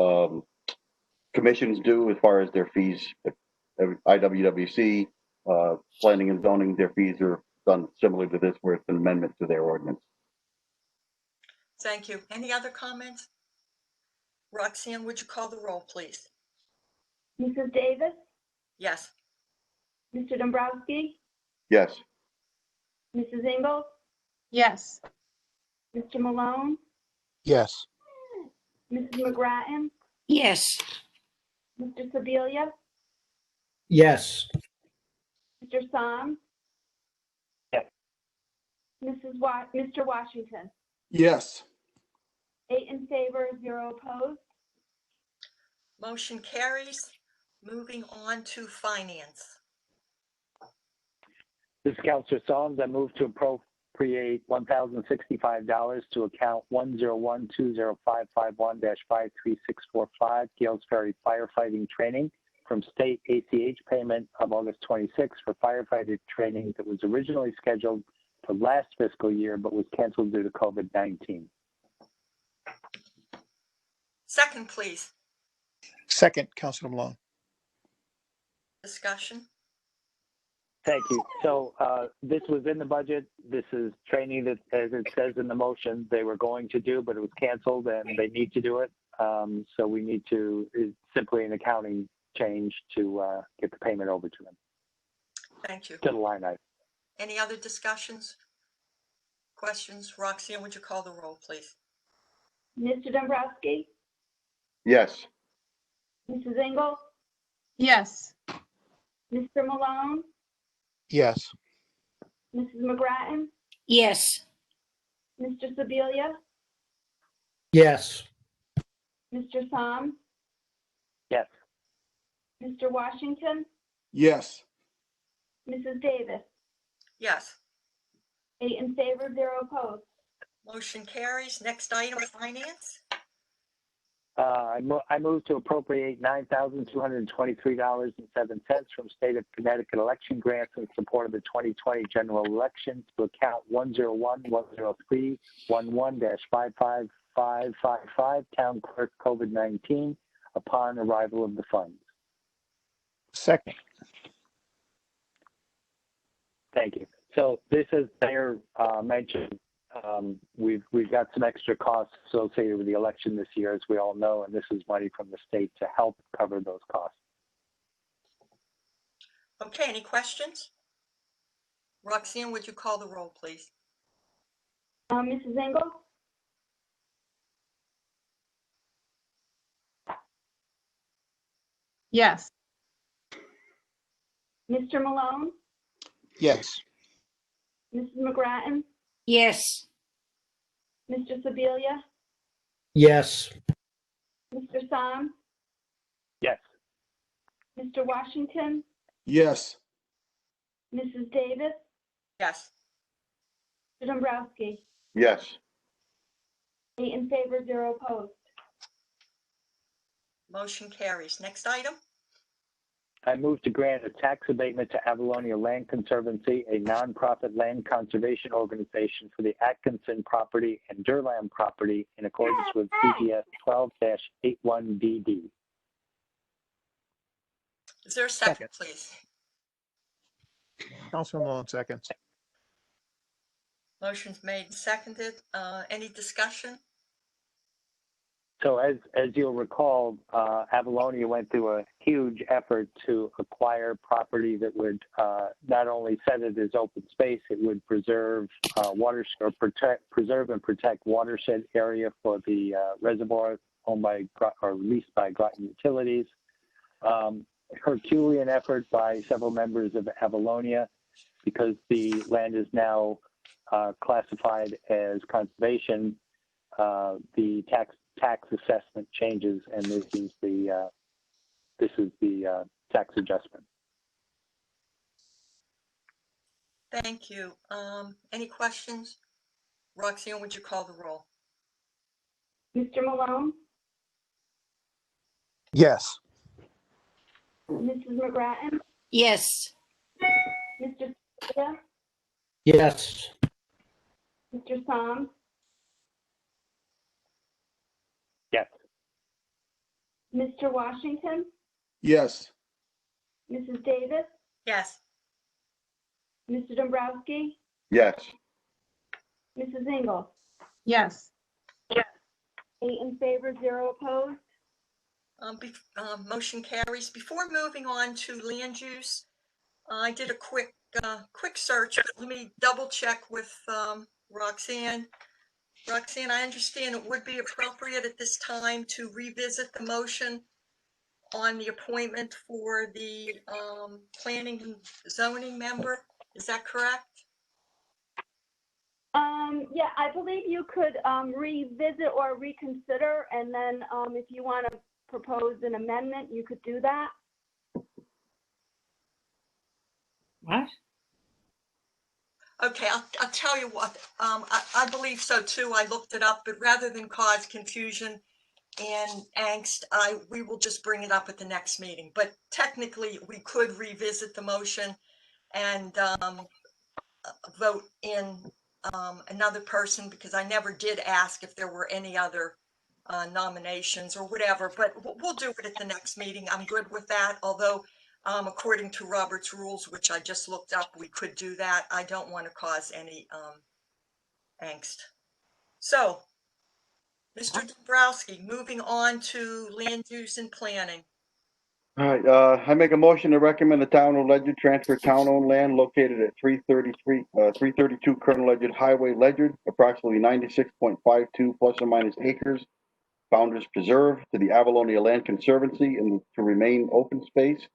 S6: commissions do as far as their fees. IWWC, planning and zoning, their fees are done similar to this, where it's an amendment to their ordinance.
S1: Thank you. Any other comments? Roxanne, would you call the roll, please?
S2: Mrs. Davis,
S1: Yes.
S2: Mr. Dombrowski,
S6: Yes.
S2: Mrs. Ingles,
S4: Yes.
S2: Mr. Malone,
S7: Yes.
S2: Mrs. McGrattan,
S8: Yes.
S2: Mr. Sebelia,
S7: Yes.
S2: Mr. Somm,
S3: Yes.
S2: Mr. Washington.
S9: Yes.
S2: 8 in favor, 0 opposed.
S1: Motion carries. Moving on to finance.
S3: This is Councilor Solms. I move to appropriate $1,065 to account 101-20551-53645 Gales Ferry firefighting training from state ACH payment of August 26 for firefighter training that was originally scheduled for last fiscal year but was canceled due to COVID-19.
S1: Second, please.
S7: Second, Councilor Malone.
S1: Discussion.
S3: Thank you. So this was in the budget. This is training that, as it says in the motion, they were going to do, but it was canceled and they need to do it. So we need to, it's simply an accounting change to get the payment over to them,
S1: Thank you.
S3: to the line item.
S1: Any other discussions? Questions? Roxanne, would you call the roll, please?
S2: Mr. Dombrowski,
S6: Yes.
S2: Mrs. Ingles,
S4: Yes.
S2: Mr. Malone,
S7: Yes.
S2: Mrs. McGrattan,
S8: Yes.
S2: Mr. Sebelia,
S7: Yes.
S2: Mr. Somm,
S3: Yes.
S2: Mr. Washington,
S9: Yes.
S2: Mrs. Davis.
S1: Yes.
S2: 8 in favor, 0 opposed.
S1: Motion carries. Next item, finance.
S3: I move to appropriate $9,223.07 from State of Connecticut election grants in support of the 2020 general election to account 101-103-11-55555 Town Clerk COVID-19 upon arrival of the funds.
S7: Second.
S3: Thank you. So this is Mayor mentioned. We've got some extra costs associated with the election this year, as we all know, and this is money from the state to help cover those costs.
S1: Okay, any questions? Roxanne, would you call the roll, please?
S2: Mrs. Ingles,
S4: Yes.
S2: Mr. Malone,
S7: Yes.
S2: Mrs. McGrattan,
S8: Yes.
S2: Mr. Sebelia,
S7: Yes.
S2: Mr. Somm,
S3: Yes.
S2: Mr. Washington,
S9: Yes.
S2: Mrs. Davis,
S1: Yes.
S2: Mr. Dombrowski.
S6: Yes.
S2: 8 in favor, 0 opposed.
S1: Motion carries. Next item.
S3: I move to grant a tax abatement to Avalonia Land Conservancy, a nonprofit land conservation organization for the Atkinson property and Durlam property in accordance with CGS 12-81DD.
S1: Is there a second, please?
S7: Councilor Malone, second.
S1: Motion's made and seconded. Any discussion?
S3: So as you'll recall, Avalonia went through a huge effort to acquire property that would not only set it as open space, it would preserve preserve and protect watershed area for the reservoir owned by or leased by Groton Utilities. Herculean effort by several members of Avalonia, because the land is now classified as conservation. The tax assessment changes, and this is the tax adjustment.
S1: Thank you. Any questions? Roxanne, would you call the roll?
S2: Mr. Malone,
S7: Yes.
S2: Mrs. McGrattan,
S8: Yes.
S2: Mr. Sylvia,
S7: Yes.
S2: Mr. Soms,
S3: Yes.
S2: Mr. Washington,
S9: Yes.
S2: Mrs. Davis,
S1: Yes.
S2: Mr. Dombrowski,
S6: Yes.
S2: Mrs. Engel.
S4: Yes.
S2: 8 in favor, 0 opposed.
S1: Motion carries. Before moving on to land use, I did a quick search, but let me double check with Roxanne. Roxanne, I understand it would be appropriate at this time to revisit the motion on the appointment for the planning and zoning member. Is that correct?
S2: Yeah, I believe you could revisit or reconsider, and then if you want to propose an amendment, you could do that.
S8: What?
S1: Okay, I'll tell you what, I believe so too. I looked it up, but rather than cause confusion and angst, we will just bring it up at the next meeting. But technically, we could revisit the motion and vote in another person, because I never did ask if there were any other nominations or whatever, but we'll do it at the next meeting. I'm good with that, although according to Robert's rules, which I just looked up, we could do that. I don't want to cause any angst. So, Mr. Dombrowski, moving on to land use and planning.
S6: All right, I make a motion to recommend the town of Ledyard transfer town-owned land located at 332 Colonel Ledyard Highway, Ledyard, approximately 96.52 plus or minus acres, Founders Preserve, to the Avalonia Land Conservancy and to remain open space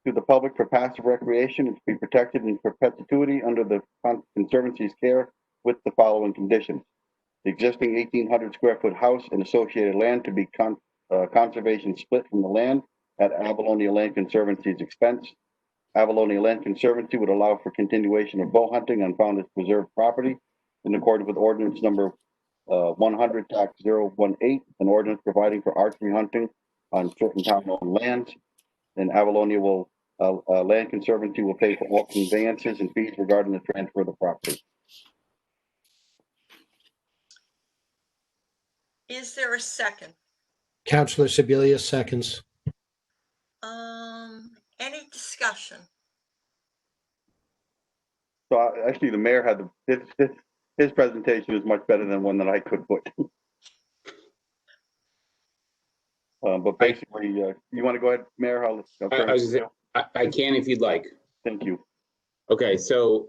S6: to the public for passive recreation and to be protected in perpetuity under the Conservancy's care with the following conditions. The existing 1,800 square foot house and associated land to be conservation split from the land at Avalonia Land Conservancy's expense. Avalonia Land Conservancy would allow for continuation of bow hunting on Founders Preserve property in accordance with ordinance number 100-018, an ordinance providing for archery hunting on certain town-owned lands. And Avalonia will, Land Conservancy will pay for all conveyances and fees regarding the transfer of the property.
S1: Is there a second?
S7: Councilor Sebelius seconds.
S1: Any discussion?
S6: So actually, the mayor had his presentation is much better than one that I could put. But basically, you want to go ahead, Mayor?
S10: I can if you'd like.
S6: Thank you.
S10: Okay, so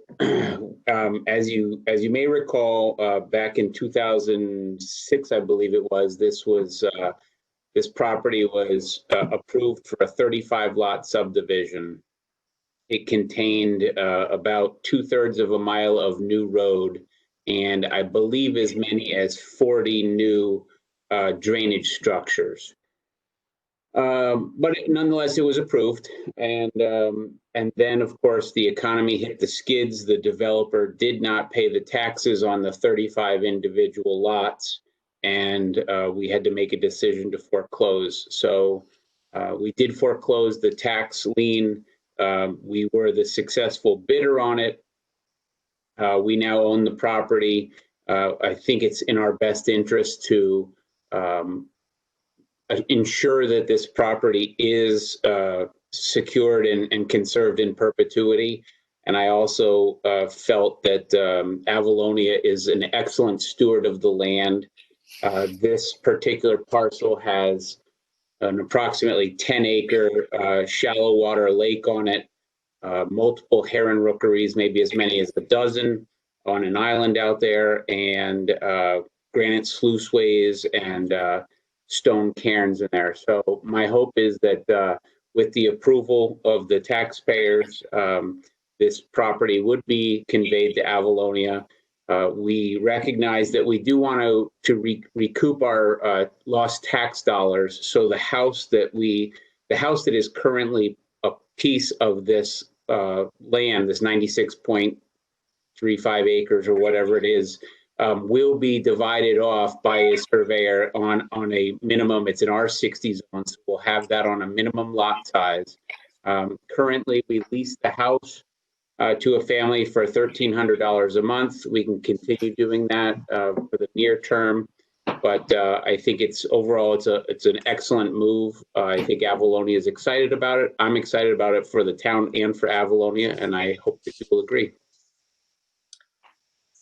S10: as you may recall, back in 2006, I believe it was, this property was approved for a 35 lot subdivision. It contained about 2/3 of a mile of new road, and I believe as many as 40 new drainage structures. But nonetheless, it was approved. And then, of course, the economy hit the skids. The developer did not pay the taxes on the 35 individual lots, and we had to make a decision to foreclose. So we did foreclose the tax lien. We were the successful bidder on it. We now own the property. I think it's in our best interest to ensure that this property is secured and conserved in perpetuity. And I also felt that Avalonia is an excellent steward of the land. This particular parcel has an approximately 10-acre shallow water lake on it, multiple heron rookeries, maybe as many as a dozen on an island out there, and granite sluiceways and stone cairns in there. So my hope is that with the approval of the taxpayers, this property would be conveyed to Avalonia. We recognize that we do want to recoup our lost tax dollars. So the house that is currently a piece of this land, this 96.35 acres or whatever it is, will be divided off by a surveyor on a minimum. It's an R60 zone, so we'll have that on a minimum lot size. Currently, we lease the house to a family for $1,300 a month. We can continue doing that for the near term, but I think it's overall it's an excellent move. I think Avalonia is excited about it. I'm excited about it for the town and for Avalonia, and I hope that you will agree.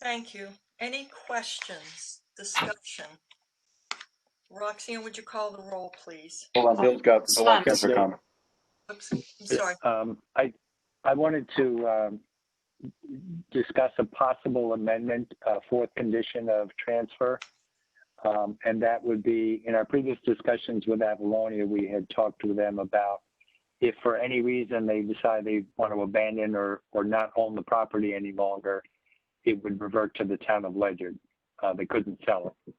S1: Thank you. Any questions, discussion? Roxanne, would you call the roll, please?
S6: Hold on, Bill wants to comment.
S1: Oops, I'm sorry.
S3: I wanted to discuss a possible amendment, fourth condition of transfer. And that would be, in our previous discussions with Avalonia, we had talked to them about if for any reason they decide they want to abandon or not own the property any longer, it would revert to the town of Ledyard. They couldn't sell it.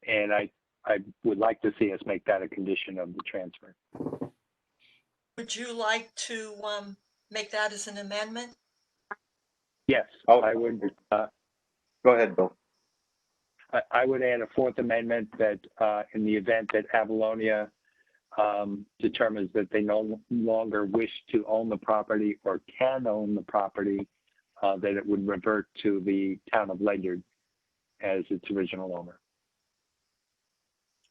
S3: And I would like to see us make that a condition of the transfer.
S1: Would you like to make that as an amendment?
S3: Yes, I would.
S6: Go ahead, Bill.
S3: I would add a fourth amendment that in the event that Avalonia determines that they no longer wish to own the property or can own the property, that it would revert to the town of Ledyard as its original owner.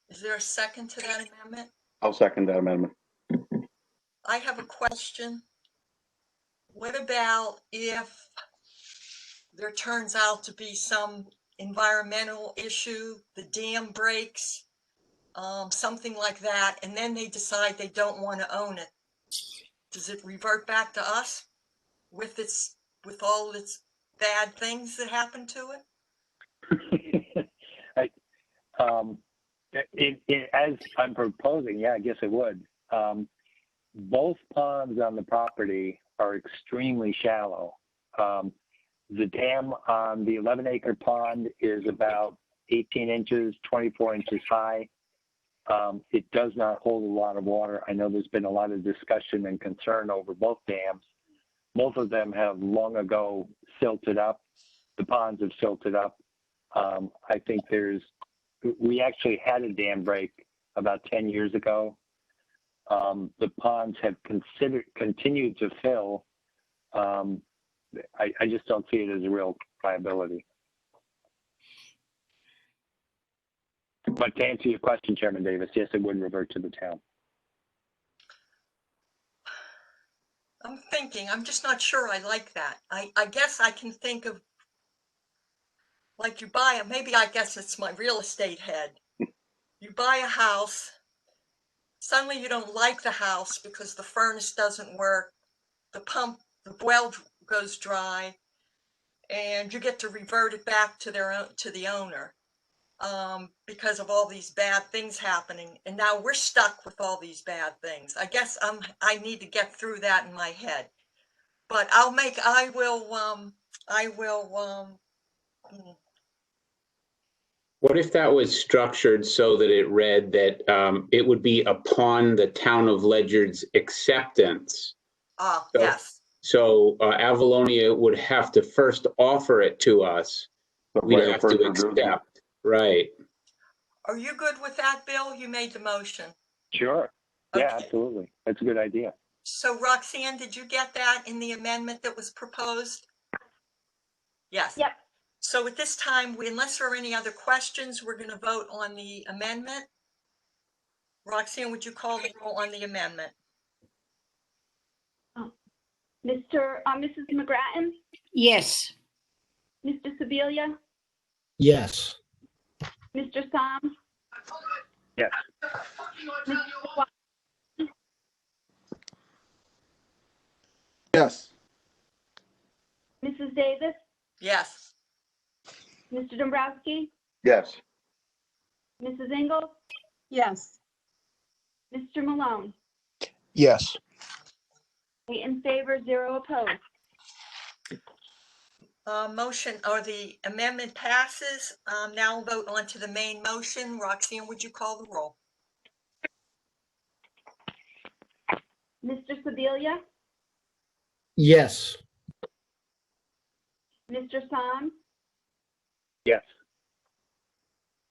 S1: Is there a second to that amendment?
S6: I'll second that amendment.
S1: I have a question. What about if there turns out to be some environmental issue, the dam breaks, something like that, and then they decide they don't want to own it? Does it revert back to us with all its bad things that happen to it?
S3: As I'm proposing, yeah, I guess it would. Both ponds on the property are extremely shallow. The dam on the 11-acre pond is about 18 inches, 24 inches high. It does not hold a lot of water. I know there's been a lot of discussion and concern over both dams. Both of them have long ago silted up. The ponds have silted up. I think we actually had a dam break about 10 years ago. The ponds have continued to fill. I just don't see it as a real liability. But to answer your question, Chairman Davis, yes, it would revert to the town.
S1: I'm thinking, I'm just not sure I like that. I guess I can think of, like, you buy it, maybe I guess it's my real estate head. You buy a house, suddenly you don't like the house because the furnace doesn't work, the well goes dry, and you get to revert it back to the owner because of all these bad things happening. And now we're stuck with all these bad things. I guess I need to get through that in my head. But I will.
S10: What if that was structured so that it read that it would be upon the town of Ledyard's acceptance?
S1: Yes.
S10: So Avalonia would have to first offer it to us. We'd have to accept. Right.
S1: Are you good with that, Bill? You made the motion.
S3: Sure.
S1: Okay.
S3: Yeah, absolutely. That's a good idea.
S1: So Roxanne, did you get that in the amendment that was proposed? Yes.
S2: Yep.
S1: So at this time, unless there are any other questions, we're going to vote on the amendment. Roxanne, would you call the roll on the amendment?
S2: Mrs. McGrattan,
S8: Yes.
S2: Mr. Sebelia,
S7: Yes.
S2: Mr. Soms,
S3: Yes.
S2: Mr. Watson,
S9: Yes.
S2: Mrs. Davis,
S1: Yes.
S2: Mr. Dombrowski,
S6: Yes.
S2: Mrs. Ingles,
S4: Yes.
S2: Mr. Malone.
S7: Yes.
S2: 8 in favor, 0 opposed.
S1: Motion or the amendment passes. Now we'll vote on to the main motion. Roxanne, would you call the roll?
S2: Mr. Sebelia,
S7: Yes.
S2: Mr. Soms,
S3: Yes.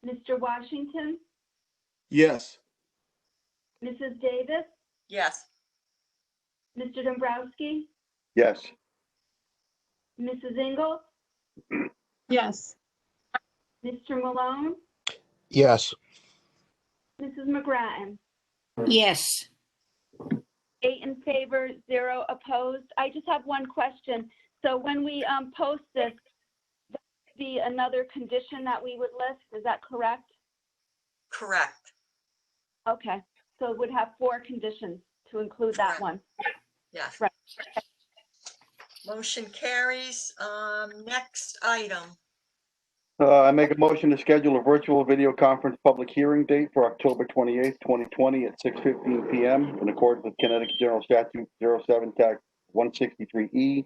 S2: Mr. Washington,
S9: Yes.
S2: Mrs. Davis,
S1: Yes.
S2: Mr. Dombrowski,
S6: Yes.
S2: Mrs. Ingles,
S4: Yes.
S2: Mr. Malone,
S7: Yes.
S2: Mrs. McGrattan.
S8: Yes.
S2: 8 in favor, 0 opposed. I just have one question. So when we post this, that would be another condition that we would list, is that correct?
S1: Correct.
S2: Okay, so it would have 4 conditions to include that
S1: Correct.
S2: one.
S1: Yes.
S2: Right.
S1: Motion carries. Next item.
S6: I make a motion to schedule a virtual video conference public hearing date for October 28th, 2020 at 6:15 PM in accordance with Connecticut General Statute 07 Tac 163E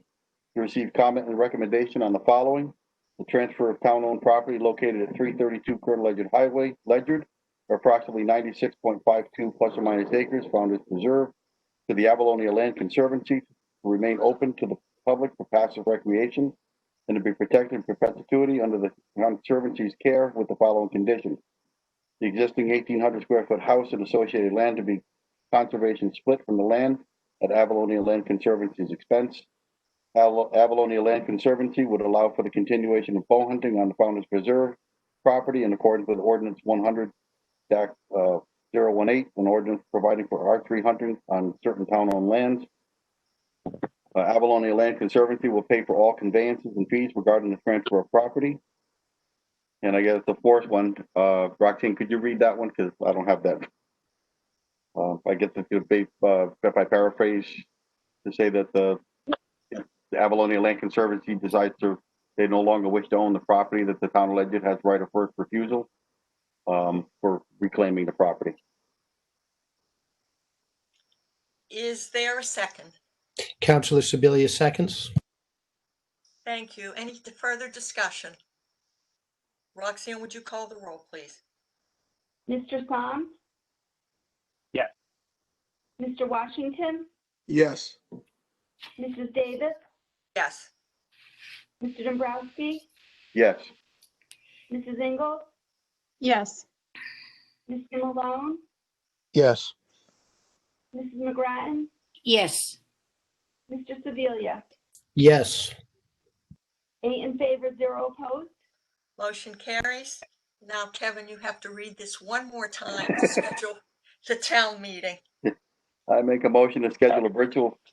S6: to receive comment and recommendation on the following: the transfer of town-owned property located at 332 Colonel Ledyard Highway, Ledyard, or approximately 96.52 plus or minus acres found as preserved to the Avalonia Land Conservancy to remain open to the public for passive recreation and to be protected in perpetuity under the Conservancy's care with the following conditions: the existing 1,800 square foot house and associated land to be conservation split from the land at Avalonia Land Conservancy's expense. Avalonia Land Conservancy would allow for the continuation of bow hunting on the Founders Preserve property in accordance with Ordinance 100-018, an ordinance providing for R3 hunting on certain town-owned lands. Avalonia Land Conservancy will pay for all conveyances and fees regarding the transfer of property. And I guess the fourth one, Roxanne, could you read that one? Because I don't have that. I guess if I paraphrase to say that the Avalonia Land Conservancy decides they no longer wish to own the property, that the town of Ledyard has right of first refusal for reclaiming the property.
S1: Is there a second?
S7: Councilor Sebelia seconds.
S1: Thank you. Any further discussion? Roxanne, would you call the roll, please?
S2: Mr. Psalm?
S3: Yes.
S2: Mr. Washington?
S9: Yes.
S2: Mrs. Davis?
S1: Yes.
S2: Mr. Dombrowski?
S6: Yes.
S2: Mrs. Ingles?
S4: Yes.
S2: Mr. Malone?
S7: Yes.
S2: Mrs. McGrattan?
S8: Yes.
S2: Mr. Sebelia?
S7: Yes.
S2: 8 in favor, 0 opposed.
S1: Motion carries. Now, Kevin, you have to read this one more time to schedule the town meeting.
S6: I make a motion to schedule a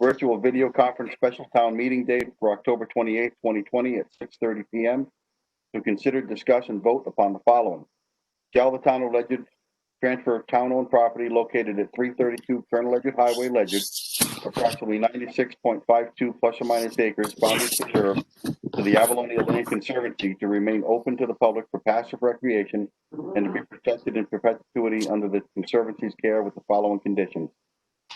S6: virtual video conference special town meeting date for October 28th, 2020 at 6:30 PM to consider, discuss, and vote upon the following: shall the town of Ledyard transfer of town-owned property located at 332 Colonel Ledyard Highway, Ledyard, approximately 96.52 plus or minus acres founded preserve to the Avalonia Land Conservancy to remain open to the public for passive recreation and to be protected in perpetuity under the Conservancy's care with the following conditions: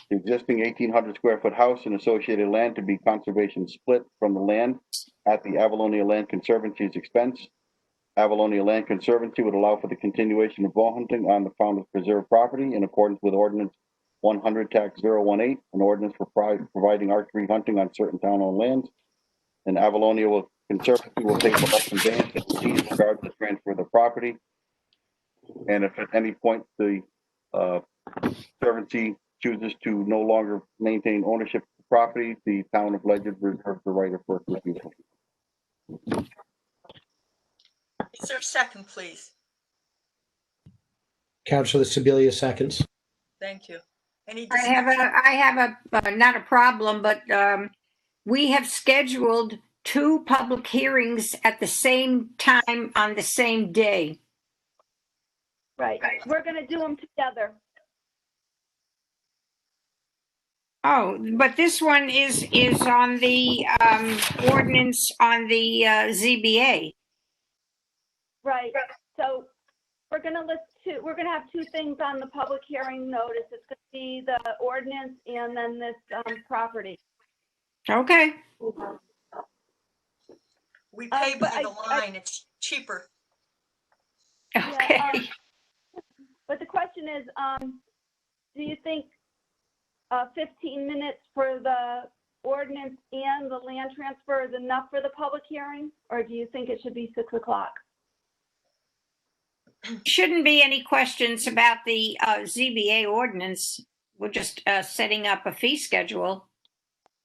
S6: the existing 1,800 square foot house and associated land to be conservation split from the land at the Avalonia Land Conservancy's expense. Avalonia Land Conservancy would allow for the continuation of bow hunting on the Founders Preserve property in accordance with Ordinance 100-018, an ordinance for providing R3 hunting on certain town-owned lands. And Avalonia Conservancy will pay for all conveyance and fees regarding the transfer of the property. And if at any point the Conservancy chooses to no longer maintain ownership of the property, the town of Ledyard reserves the right of first refusal.
S1: Is there a second, please?
S7: Councilor Sebelia seconds.
S1: Thank you. Any
S8: I
S1: discussion?
S8: have a not a problem, but we have scheduled 2 public hearings at the same time on the same day.
S2: Right. We're going to do them together.
S8: Oh, but this one is on the ordinance on the ZBA.
S2: Right. So we're going to we're going to have 2 things on the public hearing notice. It's going to be the ordinance and then this property.
S8: Okay.
S1: We pay
S2: but
S1: by the line. It's cheaper.
S8: Okay.
S2: Yeah, but the question is, do you think 15 minutes for the ordinance and the land transfer is enough for the public hearing? Or do you think it should be 6 o'clock?
S8: Shouldn't be any questions about the ZBA ordinance. We're just setting up a fee schedule.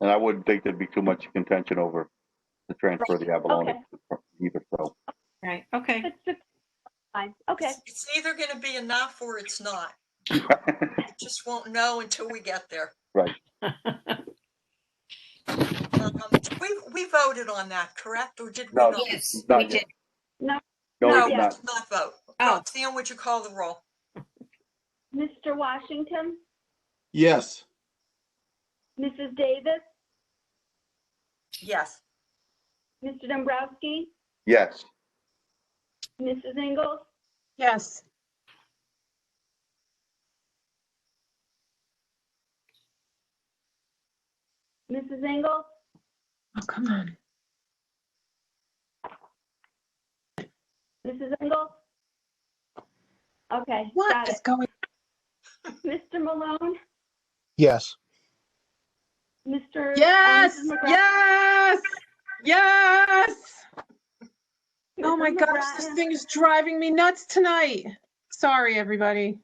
S6: And I wouldn't think there'd be too much contention over the transfer of the abalone either, so.
S8: Right, okay.
S2: That's fine. Okay.
S1: It's either going to be enough or it's not. We just won't know until we get there.
S6: Right.
S1: We voted on that, correct? Or did we
S6: No,
S1: not?
S8: Yes,
S6: Not
S8: we
S6: yet.
S8: did.
S2: No.
S6: No,
S1: No,
S6: we
S1: we
S6: did
S1: did
S6: not.
S1: not vote.
S8: Oh.
S1: Roxanne, would you call the roll?
S2: Mr. Washington,
S9: Yes.
S2: Mrs. Davis,
S1: Yes.
S2: Mr. Dombrowski,
S6: Yes.
S2: Mrs. Ingles,
S4: Yes.
S2: Mrs. Ingles,
S4: Oh, come on.
S2: Mrs. Ingles. Okay,
S4: What
S2: got
S4: is
S2: it.
S4: going?
S2: Mr. Malone,
S7: Yes.
S2: Mr.
S4: Yes,
S2: Mrs. McGrath.
S4: yes, yes. Oh
S2: Mrs.
S4: my gosh, this
S2: McGrattan,
S4: thing is driving me nuts tonight. Sorry, everybody.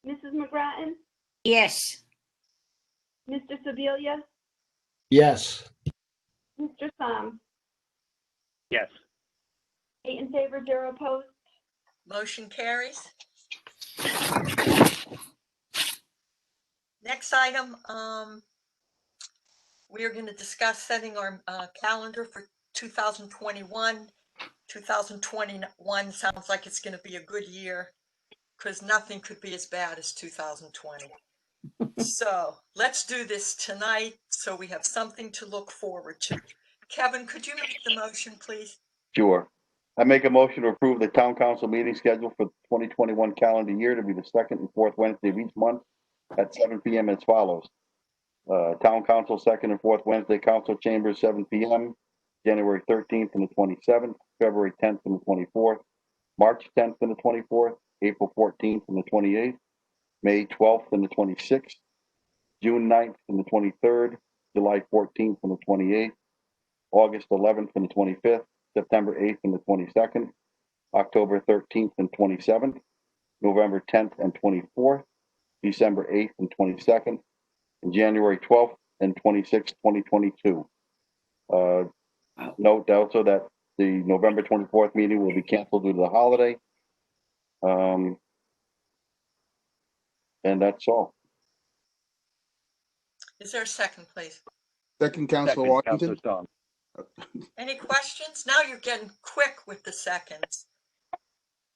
S2: Mrs. McGrattan,
S8: Yes,
S2: Mr. Sebelia,
S7: Yes.
S2: Mr. Soms.
S3: Yes.
S2: 8 in favor, 0 opposed.
S1: Motion carries. Next item, we are going to discuss setting our calendar for 2021. 2021 sounds like it's going to be a good year because nothing could be as bad as 2020. So let's do this tonight so we have something to look forward to. Kevin, could you make the motion, please?
S6: Sure. I make a motion to approve the town council meeting schedule for the 2021 calendar year to be the second and fourth Wednesday of each month at 7 p.m. as follows. Town council second and fourth Wednesday, council chambers 7 p.m. January 13th and the 27th, February 10th and the 24th, March 10th and the 24th, April 14th and the 28th, May 12th and the 26th, June 9th and the 23rd, July 14th and the 28th, August 11th and the 25th, September 8th and the 22nd, October 13th and 27th, November 10th and 24th, December 8th and 22nd, and January 12th and 26th, 2022. Note also that the November 24th meeting will be canceled due to the holiday. And that's all.
S1: Is there a second, please?
S9: Second, Councilor Washington.
S3: Councilor
S1: Any questions? Now you're getting quick with the seconds.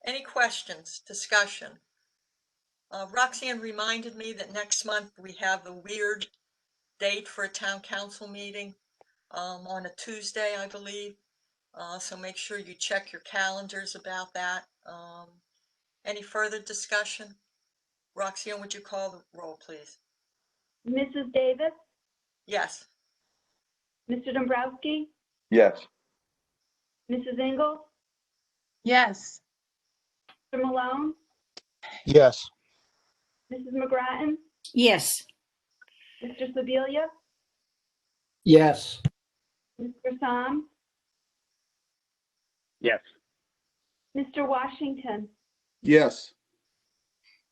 S1: Any questions, discussion? Roxanne reminded me that next month we have a weird date for a town council meeting on a Tuesday, I believe. So make sure you check your calendars about that. Any further discussion? Roxanne, would you call the roll, please?
S2: Mrs. Davis,
S1: Yes.
S2: Mr. Dombrowski,
S6: Yes.
S2: Mrs. Ingles,
S4: Yes.
S2: Mr. Malone,
S7: Yes.
S2: Mrs. McGrattan,
S8: yes,
S2: Mr. Sebelia,
S7: Yes.
S2: Mr. Soms,
S3: Yes.
S2: Mr. Washington.
S9: Yes.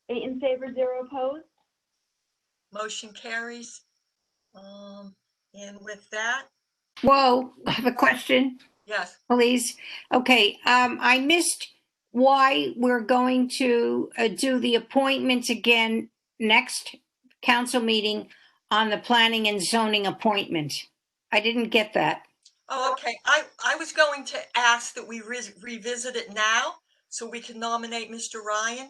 S2: 8 in favor, 0 opposed.
S1: Motion carries. And with that,
S8: whoa, I have a question,
S1: yes.
S8: please. Okay, I missed why we're going to do the appointments again next council meeting on the planning and zoning appointment. I didn't get that.
S1: Oh, okay. I was going to ask that we revisit it now so we can nominate Mr. Ryan.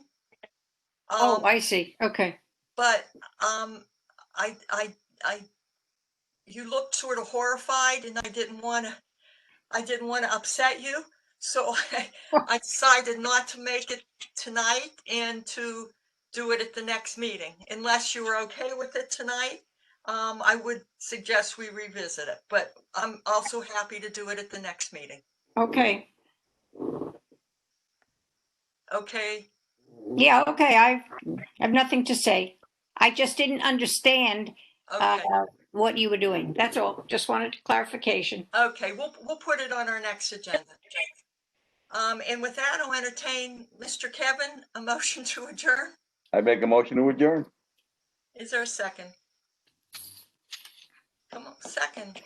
S8: Oh, I see, okay.
S1: But you looked sort of horrified, and I didn't want to upset you, so I decided not to make it tonight and to do it at the next meeting. Unless you were okay with it tonight, I would suggest we revisit it. But I'm also happy to do it at the next meeting.
S8: Okay,
S1: Okay.
S8: yeah, okay, I have nothing to say. I just didn't understand
S1: Okay.
S8: what you were doing. That's all. Just wanted clarification.
S1: Okay. We'll put it on our next agenda. And with that, I'll entertain Mr. Kevin, a motion to adjourn.
S6: I make a motion to adjourn.
S1: Is there a second? Come on, second.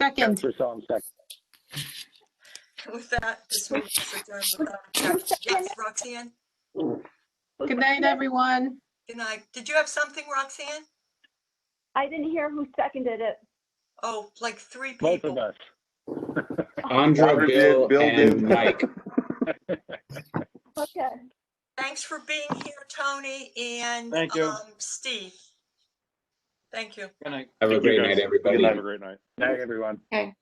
S4: Second.
S3: Spencer Song, second.
S1: With that, this meeting is adjourned without objection. Yes, Roxanne?
S4: Good night, everyone.
S1: Good night. Did you have something, Roxanne?
S2: I didn't hear who seconded it.
S1: Oh, like three
S3: Both
S1: people.
S3: of us.
S10: Andra,
S6: Roger did,
S10: Bill,
S6: Bill
S10: and
S6: did.
S10: Mike.
S2: Okay.
S1: Thanks for being here, Tony and
S11: Thank you.
S1: Steve. Thank you.
S11: Good night.
S10: Have a
S11: Thank you,
S10: great
S11: guys.
S10: night, everybody.
S6: Good night.
S11: Have a great night.
S3: Night, everyone.
S8: Okay.